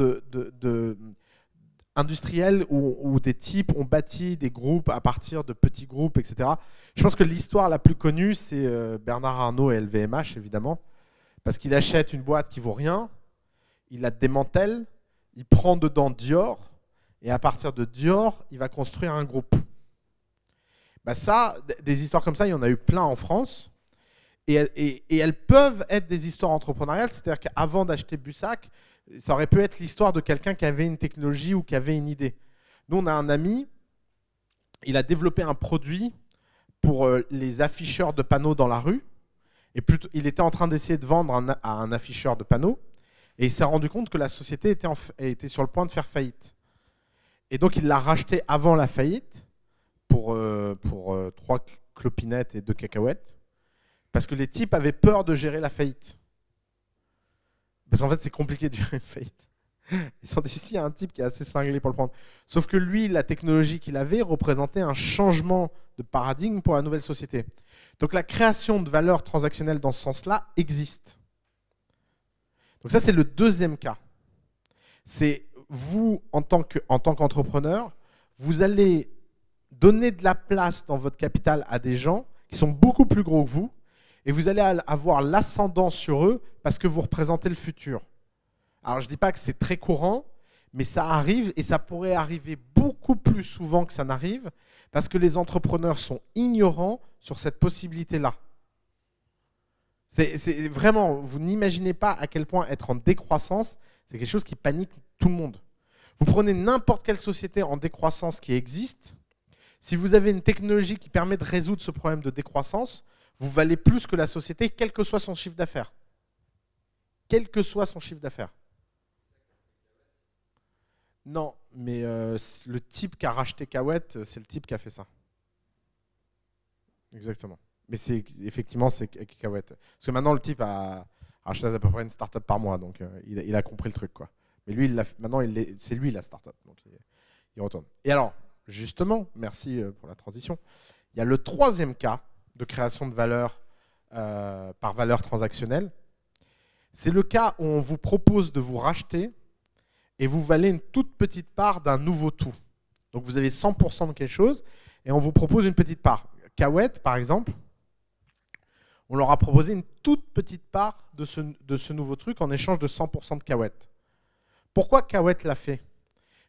industriels où des types ont bâti des groupes à partir de petits groupes, etc. Je pense que l'histoire la plus connue, c'est Bernard Arnault et LVMH, évidemment, parce qu'il achète une boîte qui vaut rien, il la démantèle, il prend dedans Dior, et à partir de Dior, il va construire un groupe. Bah ça, des histoires comme ça, il y en a eu plein en France, et elles peuvent être des histoires entrepreneuriales, c'est-à-dire qu'avant d'acheter Bussac, ça aurait pu être l'histoire de quelqu'un qui avait une technologie ou qui avait une idée. Nous, on a un ami, il a développé un produit pour les afficheurs de panneaux dans la rue. Et il était en train d'essayer de vendre à un afficheur de panneaux. Et il s'est rendu compte que la société était sur le point de faire faillite. Et donc, il l'a racheté avant la faillite pour 3 clopinettes et 2 cacahuètes. Parce que les types avaient peur de gérer la faillite. Parce qu'en fait, c'est compliqué de gérer une faillite. Ils sont dit, ici, il y a un type qui est assez cinglé pour le prendre. Sauf que lui, la technologie qu'il avait représentait un changement de paradigme pour la nouvelle société. Donc la création de valeur transactionnelle dans ce sens-là existe. Donc ça, c'est le deuxième cas. C'est vous, en tant qu'entrepreneur, vous allez donner de la place dans votre capital à des gens qui sont beaucoup plus gros que vous, et vous allez avoir l'ascendant sur eux parce que vous représentez le futur. Alors, je ne dis pas que c'est très courant, mais ça arrive et ça pourrait arriver beaucoup plus souvent que ça n'arrive parce que les entrepreneurs sont ignorants sur cette possibilité-là. C'est vraiment, vous n'imaginez pas à quel point être en décroissance, c'est quelque chose qui panique tout le monde. Vous prenez n'importe quelle société en décroissance qui existe, si vous avez une technologie qui permet de résoudre ce problème de décroissance, vous valez plus que la société, quel que soit son chiffre d'affaires. Quel que soit son chiffre d'affaires. Non, mais le type qui a racheté Kawet, c'est le type qui a fait ça. Exactement. Mais effectivement, c'est Kawet. Parce que maintenant, le type a racheté à peu près une start-up par mois, donc il a compris le truc, quoi. Mais lui, maintenant, c'est lui la start-up, donc il retourne. Et alors, justement, merci pour la transition, il y a le troisième cas de création de valeur par valeur transactionnelle. C'est le cas où on vous propose de vous racheter et vous valez une toute petite part d'un nouveau tout. Donc vous avez 100% de quelque chose et on vous propose une petite part. Kawet, par exemple, on leur a proposé une toute petite part de ce nouveau truc en échange de 100% de Kawet. Pourquoi Kawet l'a fait?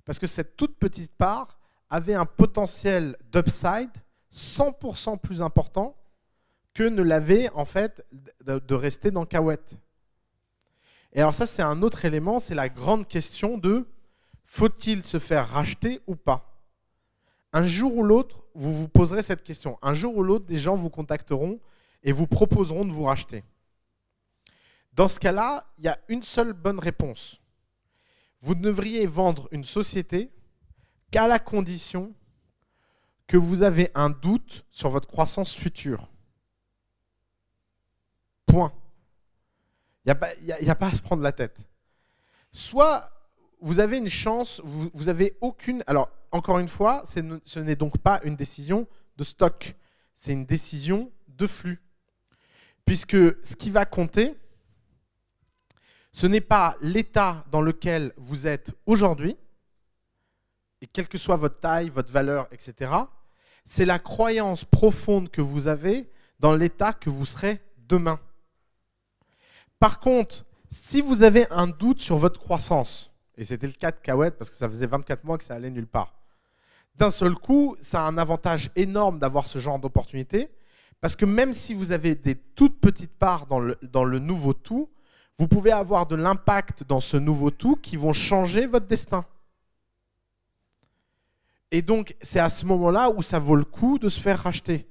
Parce que cette toute petite part avait un potentiel d'upside 100% plus important que ne l'avait en fait de rester dans Kawet. Et alors ça, c'est un autre élément, c'est la grande question de faut-il se faire racheter ou pas? Un jour ou l'autre, vous vous poserez cette question. Un jour ou l'autre, des gens vous contacteront et vous proposeront de vous racheter. Dans ce cas-là, il y a une seule bonne réponse. Vous ne devriez vendre une société qu'à la condition que vous avez un doute sur votre croissance future. Point. Il n'y a pas à se prendre la tête. Soit vous avez une chance, vous avez aucune... Alors, encore une fois, ce n'est donc pas une décision de stock, c'est une décision de flux. Puisque ce qui va compter, ce n'est pas l'état dans lequel vous êtes aujourd'hui, et quelle que soit votre taille, votre valeur, etc., c'est la croyance profonde que vous avez dans l'état que vous serez demain. Par contre, si vous avez un doute sur votre croissance, et c'était le cas de Kawet parce que ça faisait 24 mois que ça allait nulle part, d'un seul coup, ça a un avantage énorme d'avoir ce genre d'opportunité, parce que même si vous avez des toutes petites parts dans le nouveau tout, vous pouvez avoir de l'impact dans ce nouveau tout qui vont changer votre destin. Et donc, c'est à ce moment-là où ça vaut le coup de se faire racheter.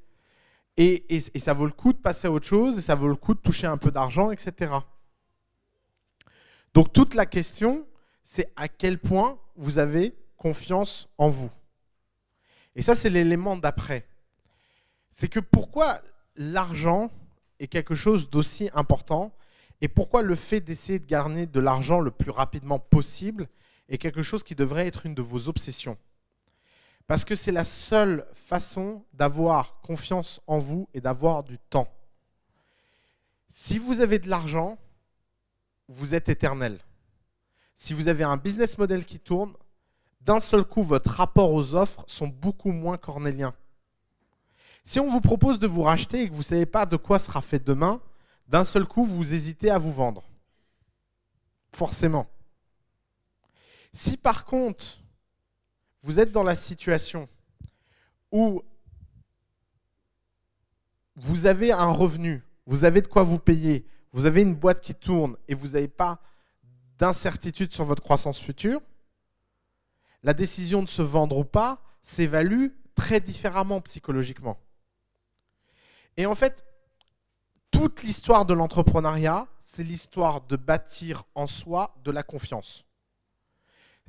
Et ça vaut le coup de passer à autre chose, et ça vaut le coup de toucher un peu d'argent, etc. Donc toute la question, c'est à quel point vous avez confiance en vous. Et ça, c'est l'élément d'après. C'est que pourquoi l'argent est quelque chose d'aussi important, et pourquoi le fait d'essayer de gagner de l'argent le plus rapidement possible est quelque chose qui devrait être une de vos obsessions. Parce que c'est la seule façon d'avoir confiance en vous et d'avoir du temps. Si vous avez de l'argent, vous êtes éternel. Si vous avez un business model qui tourne, d'un seul coup, votre rapport aux offres sont beaucoup moins cornéliens. Si on vous propose de vous racheter et que vous ne savez pas de quoi sera fait demain, d'un seul coup, vous hésitez à vous vendre. Forcément. Si par contre, vous êtes dans la situation où vous avez un revenu, vous avez de quoi vous payer, vous avez une boîte qui tourne et vous n'avez pas d'incertitude sur votre croissance future, la décision de se vendre ou pas s'évalue très différemment psychologiquement. Et en fait, toute l'histoire de l'entrepreneuriat, c'est l'histoire de bâtir en soi de la confiance.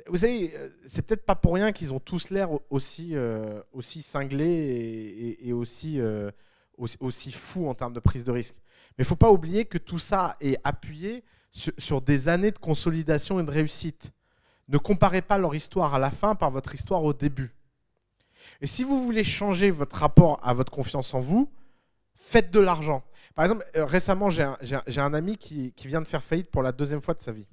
Vous savez, c'est peut-être pas pour rien qu'ils ont tous l'air aussi cinglés et aussi fous en termes de prise de risque. Mais il ne faut pas oublier que tout ça est appuyé sur des années de consolidation et de réussite. Ne comparez pas leur histoire à la fin par votre histoire au début. Et si vous voulez changer votre rapport à votre confiance en vous, faites de l'argent. Par exemple, récemment, j'ai un ami qui vient de faire faillite pour la 2e fois de sa vie.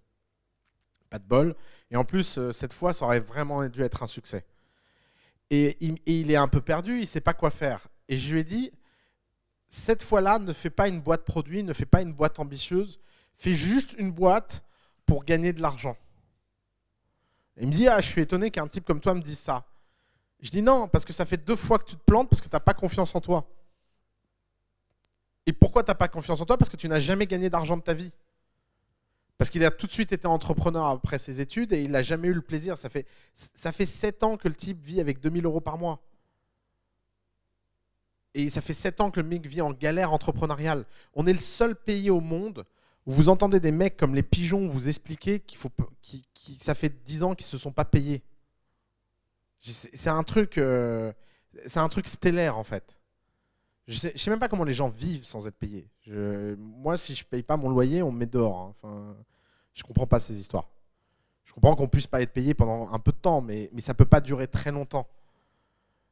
Pas de bol. Et en plus, cette fois, ça aurait vraiment dû être un succès. Et il est un peu perdu, il ne sait pas quoi faire. Et je lui ai dit, cette fois-là, ne fais pas une boîte produit, ne fais pas une boîte ambitieuse, fais juste une boîte pour gagner de l'argent. Et il me dit, je suis étonné qu'un type comme toi me dise ça. Je dis non, parce que ça fait 2 fois que tu te plantes parce que tu n'as pas confiance en toi. Et pourquoi tu n'as pas confiance en toi? Parce que tu n'as jamais gagné d'argent de ta vie. Parce qu'il a tout de suite été entrepreneur après ses études et il n'a jamais eu le plaisir. Ça fait 7 ans que le type vit avec 2000 € par mois. Et ça fait 7 ans que le mec vit en galère entrepreneuriale. On est le seul pays au monde où vous entendez des mecs comme les pigeons vous expliquer ça fait 10 ans qu'ils ne se sont pas payés. C'est un truc stellaire en fait. Je ne sais même pas comment les gens vivent sans être payés. Moi, si je ne paye pas mon loyer, on me met dehors. Hein. Enfin, je ne comprends pas ces histoires. Je comprends qu'on ne puisse pas être payé pendant un peu de temps, mais ça ne peut pas durer très longtemps.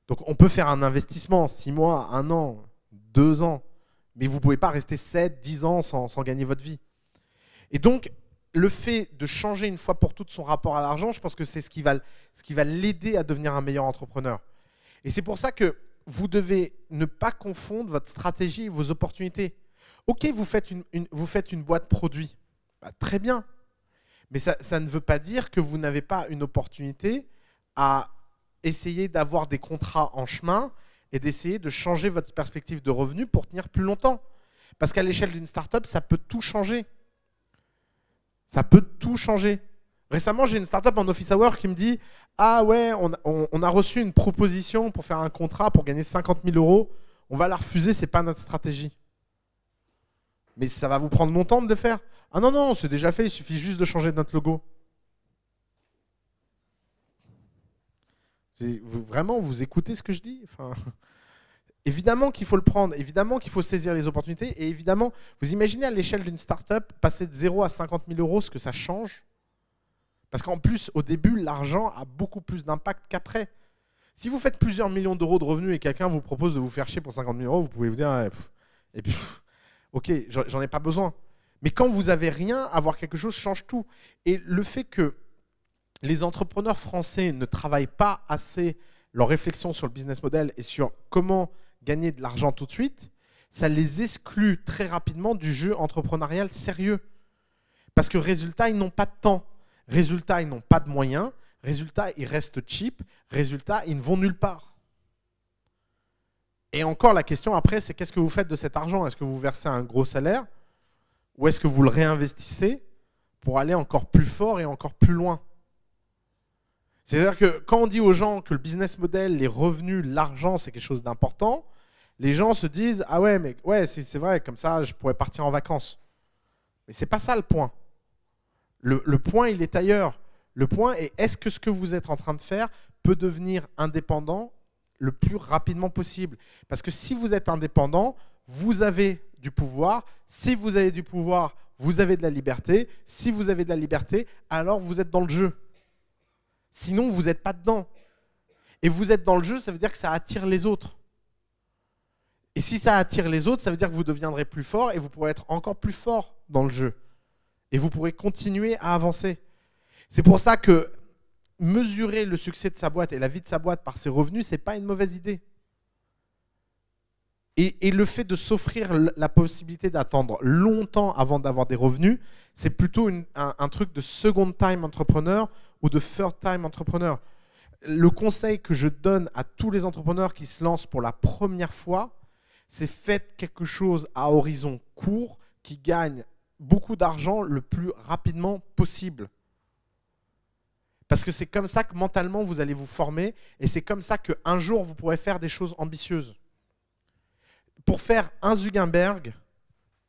Donc on peut faire un investissement, 6 mois, 1 an, 2 ans, mais vous ne pouvez pas rester 7, 10 ans sans gagner votre vie. Et donc, le fait de changer une fois pour toutes son rapport à l'argent, je pense que c'est ce qui va l'aider à devenir un meilleur entrepreneur. Et c'est pour ça que vous devez ne pas confondre votre stratégie et vos opportunités. Ok, vous faites une boîte produit, bah, très bien, mais ça ne veut pas dire que vous n'avez pas une opportunité à essayer d'avoir des contrats en chemin et d'essayer de changer votre perspective de revenu pour tenir plus longtemps. Parce qu'à l'échelle d'une startup, ça peut tout changer. Ça peut tout changer. Récemment, j'ai une startup en office hour qui me dit « Ah ouais, on a reçu une proposition pour faire un contrat pour gagner 50 000 €. On va la refuser, ce n'est pas notre stratégie. » Mais ça va vous prendre longtemps de le faire. « Ah non, non, c'est déjà fait, il suffit juste de changer notre logo. » Vraiment, vous écoutez ce que je dis? Enfin, évidemment qu'il faut le prendre, évidemment qu'il faut saisir les opportunités, et évidemment, vous imaginez à l'échelle d'une startup, passer de 0 à 50 000 € ce que ça change? Parce qu'en plus, au début, l'argent a beaucoup plus d'impact qu'après. Si vous faites plusieurs millions d'euros de revenus et quelqu'un vous propose de vous faire chier pour 50 000 €, vous pouvez vous dire et puis, ok, j'en ai pas besoin. Mais quand vous avez rien, avoir quelque chose change tout. Et le fait que les entrepreneurs français ne travaillent pas assez leur réflexion sur le business model et sur comment gagner de l'argent tout de suite, ça les exclut très rapidement du jeu entrepreneurial sérieux. Parce que résultat, ils n'ont pas de temps. Résultat, ils n'ont pas de moyens. Résultat, ils restent cheap. Résultat, ils ne vont nulle part. Et encore, la question après, c'est qu'est-ce que vous faites de cet argent? Est-ce que vous versez un gros salaire? Ou est-ce que vous le réinvestissez pour aller encore plus fort et encore plus loin? C'est-à-dire que quand on dit aux gens que le business model, les revenus, l'argent, c'est quelque chose d'important, les gens se disent « Ah ouais, mais ouais, c'est vrai, comme ça, je pourrais partir en vacances. » Mais ce n'est pas ça le point. Le point, il est ailleurs. Le point est, est-ce que ce que vous êtes en train de faire peut devenir indépendant le plus rapidement possible? Parce que si vous êtes indépendant, vous avez du pouvoir. Si vous avez du pouvoir, vous avez de la liberté. Si vous avez de la liberté, alors vous êtes dans le jeu. Sinon, vous n'êtes pas dedans. Et vous êtes dans le jeu, ça veut dire que ça attire les autres. Et si ça attire les autres, ça veut dire que vous deviendrez plus fort et vous pourrez être encore plus fort dans le jeu. Et vous pourrez continuer à avancer. C'est pour ça que mesurer le succès de sa boîte et la vie de sa boîte par ses revenus, ce n'est pas une mauvaise idée. Et le fait de s'offrir la possibilité d'attendre longtemps avant d'avoir des revenus, c'est plutôt un truc de second time entrepreneur ou de third time entrepreneur. Le conseil que je donne à tous les entrepreneurs qui se lancent pour la première fois, c'est faites quelque chose à horizon court qui gagne beaucoup d'argent le plus rapidement possible. Parce que c'est comme ça que mentalement vous allez vous former et c'est comme ça qu'un jour vous pourrez faire des choses ambitieuses. Pour faire un Zuckerberg,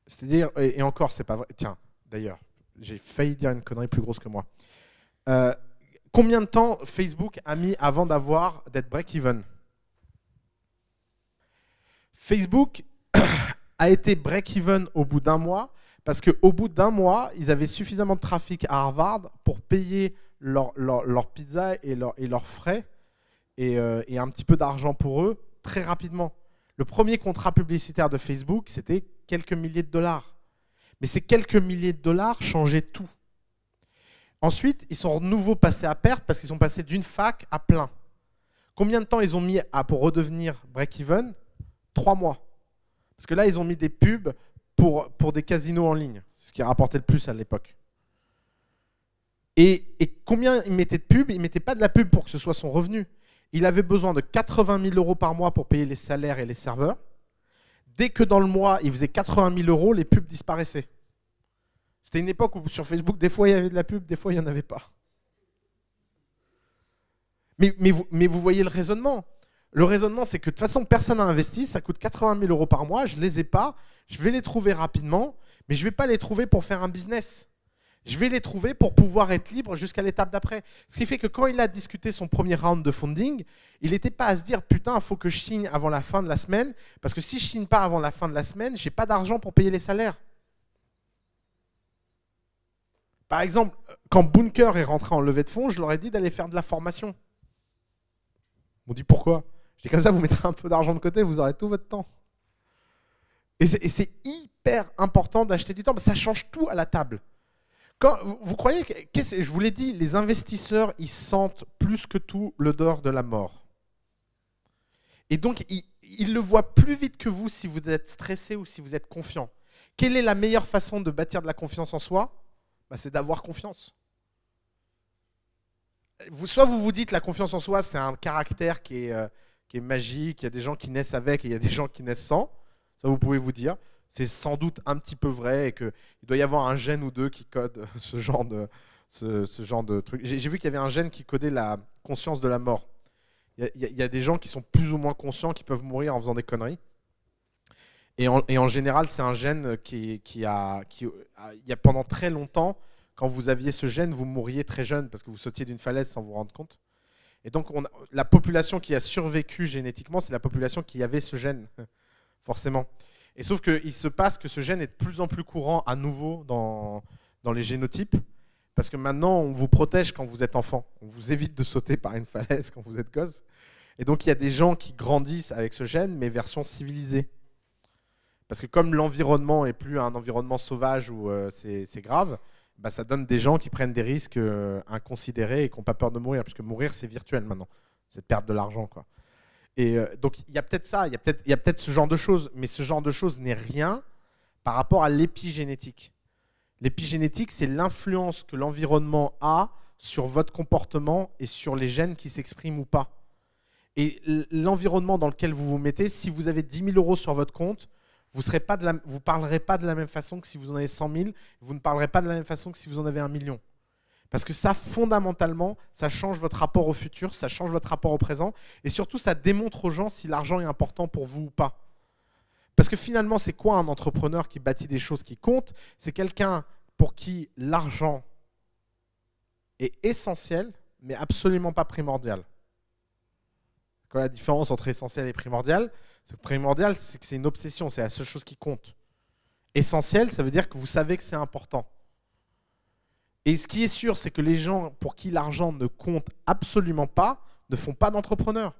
c'est-à-dire, et encore c'est pas vrai, tiens d'ailleurs, j'ai failli dire une connerie plus grosse que moi. Combien de temps Facebook a mis avant d'être break-even? Facebook a été break-even au bout d'un mois parce qu'au bout d'un mois, ils avaient suffisamment de trafic à Harvard pour payer leur pizza et leurs frais et un petit peu d'argent pour eux très rapidement. Le premier contrat publicitaire de Facebook, c'était quelques milliers de dollars. Mais ces quelques milliers de dollars changeaient tout. Ensuite, ils sont de nouveau passés à perte parce qu'ils sont passés d'une fac à plein. Combien de temps ils ont mis pour redevenir break-even? 3 mois. Parce que là, ils ont mis des pubs pour des casinos en ligne. C'est ce qui rapportait le plus à l'époque. Et combien ils mettaient de pubs? Ils ne mettaient pas de la pub pour que ce soit son revenu. Il avait besoin de 80 000 € par mois pour payer les salaires et les serveurs. Dès que dans le mois, il faisait 80 000 €, les pubs disparaissaient. C'était une époque où sur Facebook, des fois il y avait de la pub, des fois il n'y en avait pas. Mais vous voyez le raisonnement. Le raisonnement, c'est que de toute façon, personne n'a investi, ça coûte 80 000 € par mois, je ne les ai pas, je vais les trouver rapidement, mais je ne vais pas les trouver pour faire un business. Je vais les trouver pour pouvoir être libre jusqu'à l'étape d'après. Ce qui fait que quand il a discuté son premier round de funding, il n'était pas à se dire « Putain, il faut que je signe avant la fin de la semaine, parce que si je ne signe pas avant la fin de la semaine, je n'ai pas d'argent pour payer les salaires. » Par exemple, quand Bunker est rentré en levée de fonds, je leur ai dit d'aller faire de la formation. On dit pourquoi? Je dis comme ça, vous mettrez un peu d'argent de côté, vous aurez tout votre temps. Et c'est hyper important d'acheter du temps, parce que ça change tout à la table. Quand, vous croyez que, je vous l'ai dit, les investisseurs, ils sentent plus que tout l'odeur de la mort. Et donc, ils le voient plus vite que vous si vous êtes stressé ou si vous êtes confiant. Quelle est la meilleure façon de bâtir de la confiance en soi? C'est d'avoir confiance. Soit vous vous dites la confiance en soi, c'est un caractère qui est magique, il y a des gens qui naissent avec et il y a des gens qui naissent sans. Ça, vous pouvez vous dire. C'est sans doute un petit peu vrai et qu'il doit y avoir un gène ou deux qui code ce genre de truc. J'ai vu qu'il y avait un gène qui codait la conscience de la mort. Il y a des gens qui sont plus ou moins conscients, qui peuvent mourir en faisant des conneries. Et en général, c'est un gène il y a pendant très longtemps, quand vous aviez ce gène, vous mourriez très jeune parce que vous sautiez d'une falaise sans vous rendre compte. Et donc, la population qui a survécu génétiquement, c'est la population qui avait ce gène, forcément. Et sauf qu'il se passe que ce gène est de plus en plus courant à nouveau dans les génotypes, parce que maintenant, on vous protège quand vous êtes enfant. On vous évite de sauter par une falaise quand vous êtes gosse. Et donc, il y a des gens qui grandissent avec ce gène, mais version civilisée. Parce que comme l'environnement n'est plus un environnement sauvage où c'est grave, ça donne des gens qui prennent des risques inconsidérés et qui n'ont pas peur de mourir, parce que mourir, c'est virtuel maintenant. C'est de perdre de l'argent, quoi. Et donc, il y a peut-être ça, il y a peut-être ce genre de choses, mais ce genre de choses n'est rien par rapport à l'épigénétique. L'épigénétique, c'est l'influence que l'environnement a sur votre comportement et sur les gènes qui s'expriment ou pas. Et l'environnement dans lequel vous vous mettez, si vous avez 10 000 € sur votre compte, vous ne parlerez pas de la même façon que si vous en avez 100 000, vous ne parlerez pas de la même façon que si vous en avez 1 million. Parce que ça, fondamentalement, ça change votre rapport au futur, ça change votre rapport au présent, et surtout, ça démontre aux gens si l'argent est important pour vous ou pas. Parce que finalement, c'est quoi un entrepreneur qui bâtit des choses qui comptent? C'est quelqu'un pour qui l'argent est essentiel, mais absolument pas primordial. Quand la différence entre essentiel et primordial, c'est que c'est une obsession, c'est la seule chose qui compte. Essentiel, ça veut dire que vous savez que c'est important. Et ce qui est sûr, c'est que les gens pour qui l'argent ne compte absolument pas ne font pas d'entrepreneurs.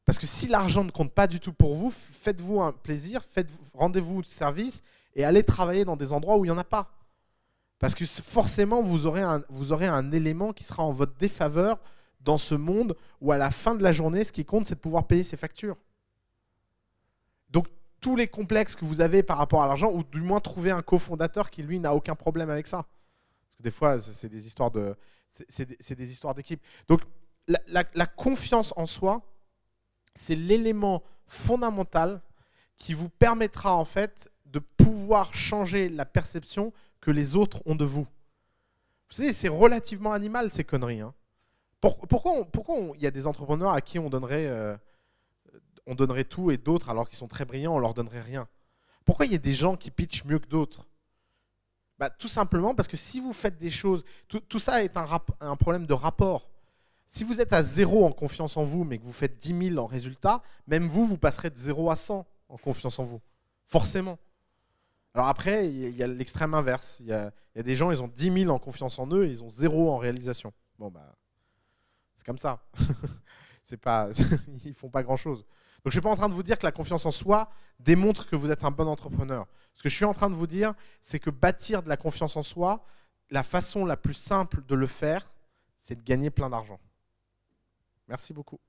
Parce que si l'argent ne compte pas du tout pour vous, faites-vous un plaisir, rendez-vous service et allez travailler dans des endroits où il n'y en a pas. Parce que forcément, vous aurez un élément qui sera en votre défaveur dans ce monde où à la fin de la journée, ce qui compte, c'est de pouvoir payer ses factures. Donc, tous les complexes que vous avez par rapport à l'argent, ou du moins trouver un cofondateur qui, lui, n'a aucun problème avec ça. Parce que des fois, c'est des histoires d'équipe. Donc, la confiance en soi, c'est l'élément fondamental qui vous permettra en fait de pouvoir changer la perception que les autres ont de vous. Vous savez, c'est relativement animal ces conneries. Hein. Pourquoi il y a des entrepreneurs à qui on donnerait tout et d'autres, alors qu'ils sont très brillants, on leur donnerait rien? Pourquoi il y a des gens qui pitchent mieux que d'autres? Tout simplement parce que si vous faites des choses, tout ça est un problème de rapport. Si vous êtes à 0 en confiance en vous, mais que vous faites 10 000 en résultat, même vous passerez de 0 à 100 en confiance en vous. Forcément. Alors après, il y a l'extrême inverse. Il y a des gens, ils ont 10 000 en confiance en eux, et ils ont 0 en réalisation. Bon, c'est comme ça. Ils font pas grand-chose. Donc je ne suis pas en train de vous dire que la confiance en soi démontre que vous êtes un bon entrepreneur. Ce que je suis en train de vous dire, c'est que bâtir de la confiance en soi, la façon la plus simple de le faire, c'est de gagner plein d'argent. Merci beaucoup.